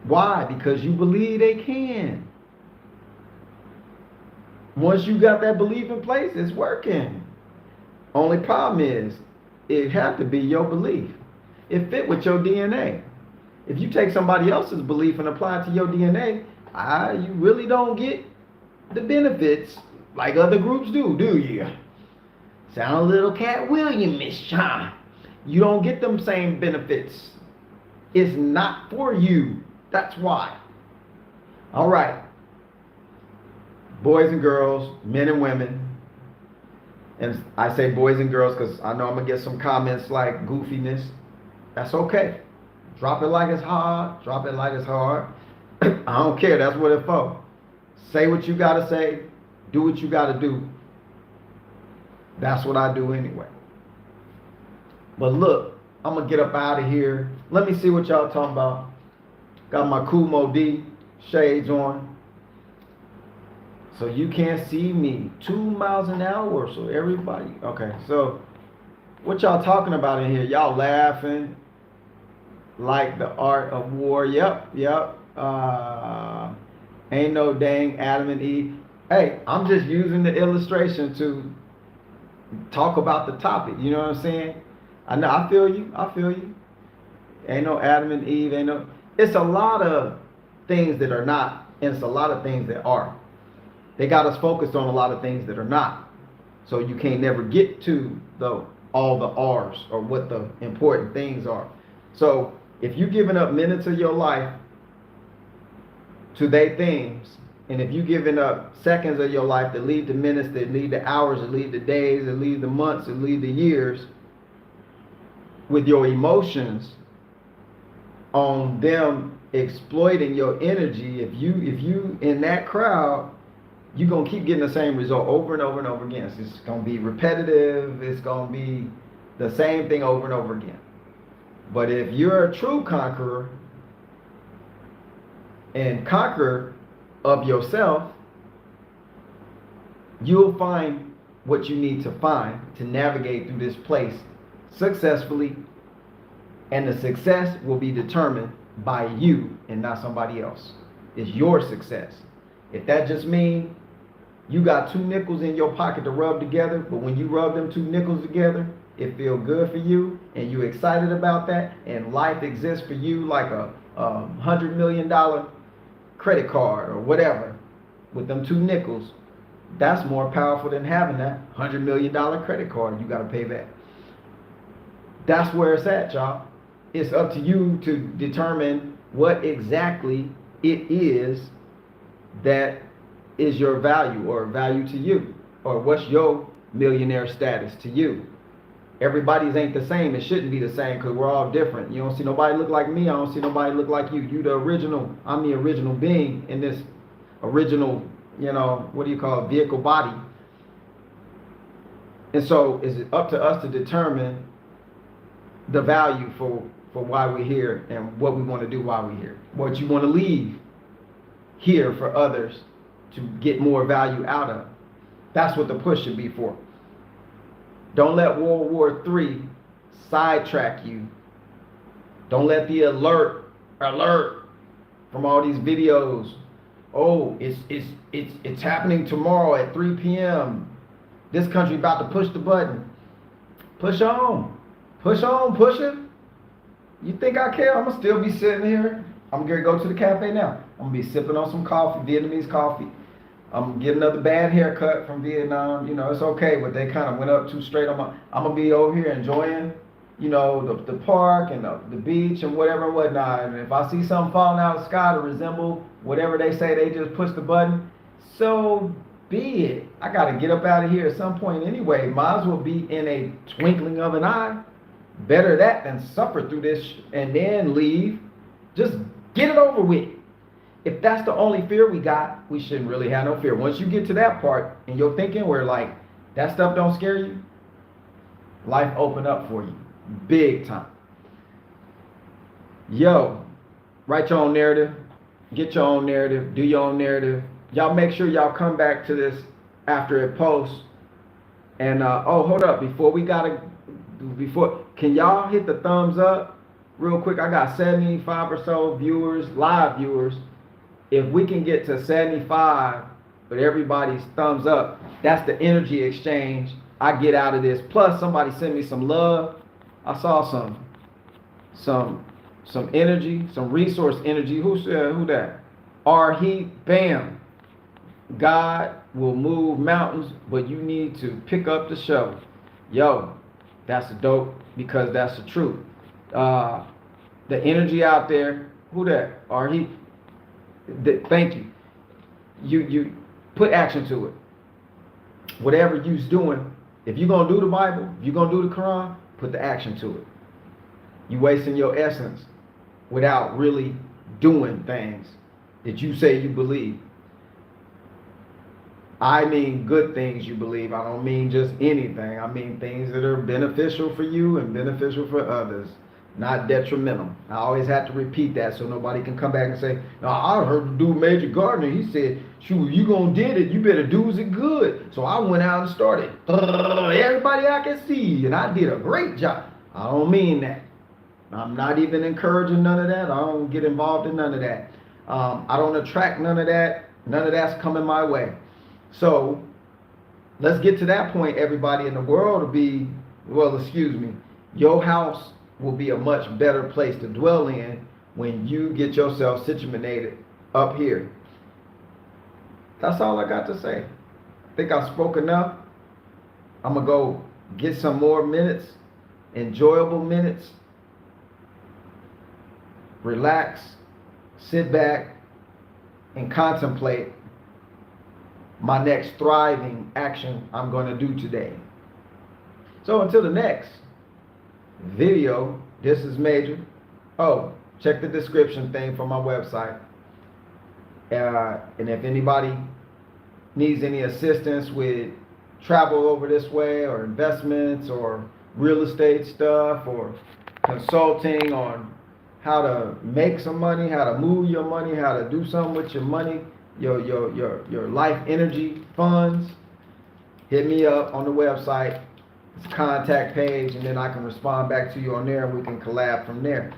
Why? Because you believe they can. Once you got that belief in place, it's working. Only problem is, it have to be your belief. It fit with your DNA. If you take somebody else's belief and apply it to your DNA, you really don't get the benefits like other groups do you? Sound a little Cat Williams-ish, huh? You don't get them same benefits. It's not for you. That's why. All right. Boys and girls, men and women. And I say boys and girls because I know I'm going to get some comments like goofiness. That's okay. Drop it like it's hard. Drop it like it's hard. I don't care. That's what it's for. Say what you got to say. Do what you got to do. That's what I do anyway. But look, I'm going to get up out of here. Let me see what y'all talking about. Got my Kumo D shades on. So you can't see me. 2 miles an hour. So everybody. Okay, so what y'all talking about in here? Y'all laughing. Like the art of war. Yep, yep. Ain't no dang Adam and Eve. Hey, I'm just using the illustration to talk about the topic. You know what I'm saying? I know. I feel you. I feel you. Ain't no Adam and Eve. Ain't no. It's a lot of things that are not, and it's a lot of things that are. They got us focused on a lot of things that are not. So you can't never get to the all the R's or what the important things are. So if you're giving up minutes of your life to they things, and if you're giving up seconds of your life that lead to minutes, that lead to hours, that lead to days, that lead to months, that lead to years, with your emotions on them exploiting your energy, if you in that crowd, you're gonna keep getting the same result over and over and over again. It's gonna be repetitive, it's gonna be the same thing over and over again. But if you're a true conqueror and conqueror of yourself, you'll find what you need to find to navigate through this place successfully, and the success will be determined by you and not somebody else. It's your success. If that just means you got 2 nickels in your pocket to rub together, but when you rub them 2 nickels together, it feels good for you, and you're excited about that, and life exists for you like a $100 million credit card or whatever with them 2 nickels. That's more powerful than having that $100 million credit card you got to pay back. That's where it's at, y'all. It's up to you to determine what exactly it is that is your value or value to you, or what's your millionaire status to you. Everybody's ain't the same. It shouldn't be the same because we're all different. You don't see nobody look like me. I don't see nobody look like you. You the original. I'm the original being in this original, what do you call it, vehicle body. And so it's up to us to determine the value for why we're here and what we want to do while we're here. What you want to leave here for others to get more value out of. That's what the push should be for. Don't let World War III sidetrack you. Don't let the alert from all these videos. Oh, it's happening tomorrow at 3 p.m. This country about to push the button. Push on. Push on, push it. You think I care? I'm going to still be sitting here. I'm going to go to the cafe now. I'm going to be sipping on some coffee, Vietnamese coffee. I'm getting another bad haircut from Vietnam. It's okay, but they kind of went up too straight. I'm going to be over here enjoying, the park and the beach and whatever and whatnot. And if I see something falling out of the sky to resemble whatever they say they just pushed the button, so be it. I got to get up out of here at some point anyway. Might as well be in a twinkling of an eye. Better that than suffer through this and then leave. Just get it over with. If that's the only fear we got, we shouldn't really have no fear. Once you get to that part and you're thinking where like that stuff don't scare you, life open up for you. Big time. Yo, write your own narrative. Get your own narrative. Do your own narrative. Y'all make sure y'all come back to this after it posts. And hold up. Can y'all hit the thumbs up real quick? I got 75 or so viewers, live viewers. If we can get to 75 with everybody's thumbs up, that's the energy exchange I get out of this. Plus, somebody sent me some love. I saw some energy, some resource energy. Who said, who that? Bam. God will move mountains, but you need to pick up the shovel. Yo, that's dope because that's the truth. The energy out there. Who that? Thank you. You put action to it. Whatever you's doing, if you're gonna do the Bible, if you're gonna do the Quran, put the action to it. You wasting your essence without really doing things that you say you believe. I mean good things you believe. I don't mean just anything. I mean things that are beneficial for you and beneficial for others, not detrimental. I always have to repeat that so nobody can come back and say, no, I heard the dude Major Gardner. He said, shoot, you gonna did it. You better do it good. So I went out and started. Everybody I can see, and I did a great job. I don't mean that. I'm not even encouraging none of that. I don't get involved in none of that. I don't attract none of that. None of that's coming my way. So let's get to that point, everybody. In the world will be, well, excuse me, your house will be a much better place to dwell in when you get yourself situated up here. That's all I got to say. I think I spoke enough. I'm going to go get some more minutes, enjoyable minutes. Relax, sit back, and contemplate my next thriving action I'm going to do today. So until the next video, this is Major. Oh, check the description thing for my website. And if anybody needs any assistance with travel over this way, or investments, or real estate stuff, or consulting on how to make some money, how to move your money, how to do something with your money, your life energy funds, hit me up on the website. It's a contact page, and then I can respond back to you on there, and we can collab from there.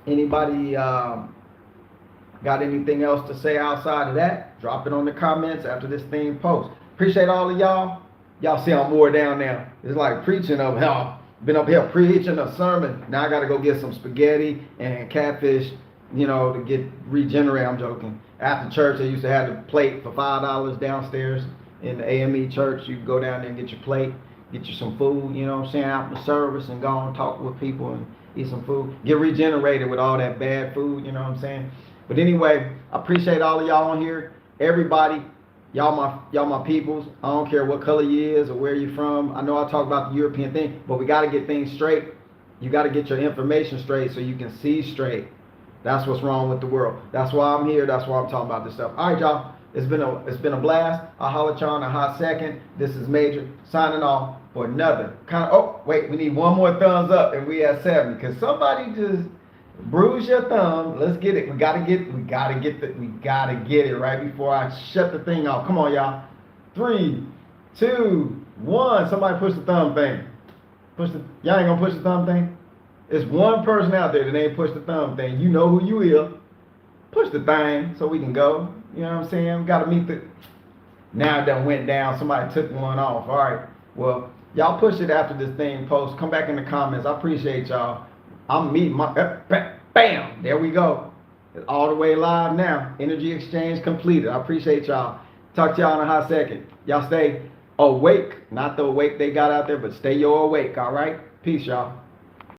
Anybody got anything else to say outside of that? Drop it on the comments after this thing posts. Appreciate all of y'all. Y'all see I'm more down now. It's like preaching up here. Been up here preaching a sermon. Now I got to go get some spaghetti and catfish, to get regenerate. I'm joking. After church, they used to have the plate for $5 downstairs in the AME church. You can go down there and get your plate, get you some food, after the service, and go and talk with people and eat some food. Get regenerated with all that bad food, But anyway, I appreciate all of y'all on here. Everybody, y'all my peoples. I don't care what color you is or where you're from. I know I talk about the European thing, but we got to get things straight. You got to get your information straight so you can see straight. That's what's wrong with the world. That's why I'm here. That's why I'm talking about this stuff. All right, y'all. It's been a blast. I'll holler at y'all in a hot second. This is Major signing off for another we need one more thumbs up, and we at 7, because somebody just bruise your thumb. Let's get it. We gotta get it right before I shut the thing off. Come on, y'all. 3, 2, 1. Somebody push the thumb thing. Y'all ain't gonna push the thumb thing? It's one person out there that ain't pushed the thumb thing. You know who you is. Push the thing so we can go. You know what I'm saying? We gotta meet now it done went down. Somebody took one off. All right. Well, y'all push it after this thing posts. Come back in the comments. I appreciate y'all. I'm meeting my bam. There we go. It's all the way live now. Energy exchange completed. I appreciate y'all. Talk to y'all in a hot second. Y'all stay awake. Not the awake they got out there, but stay your awake. All right. Peace, y'all.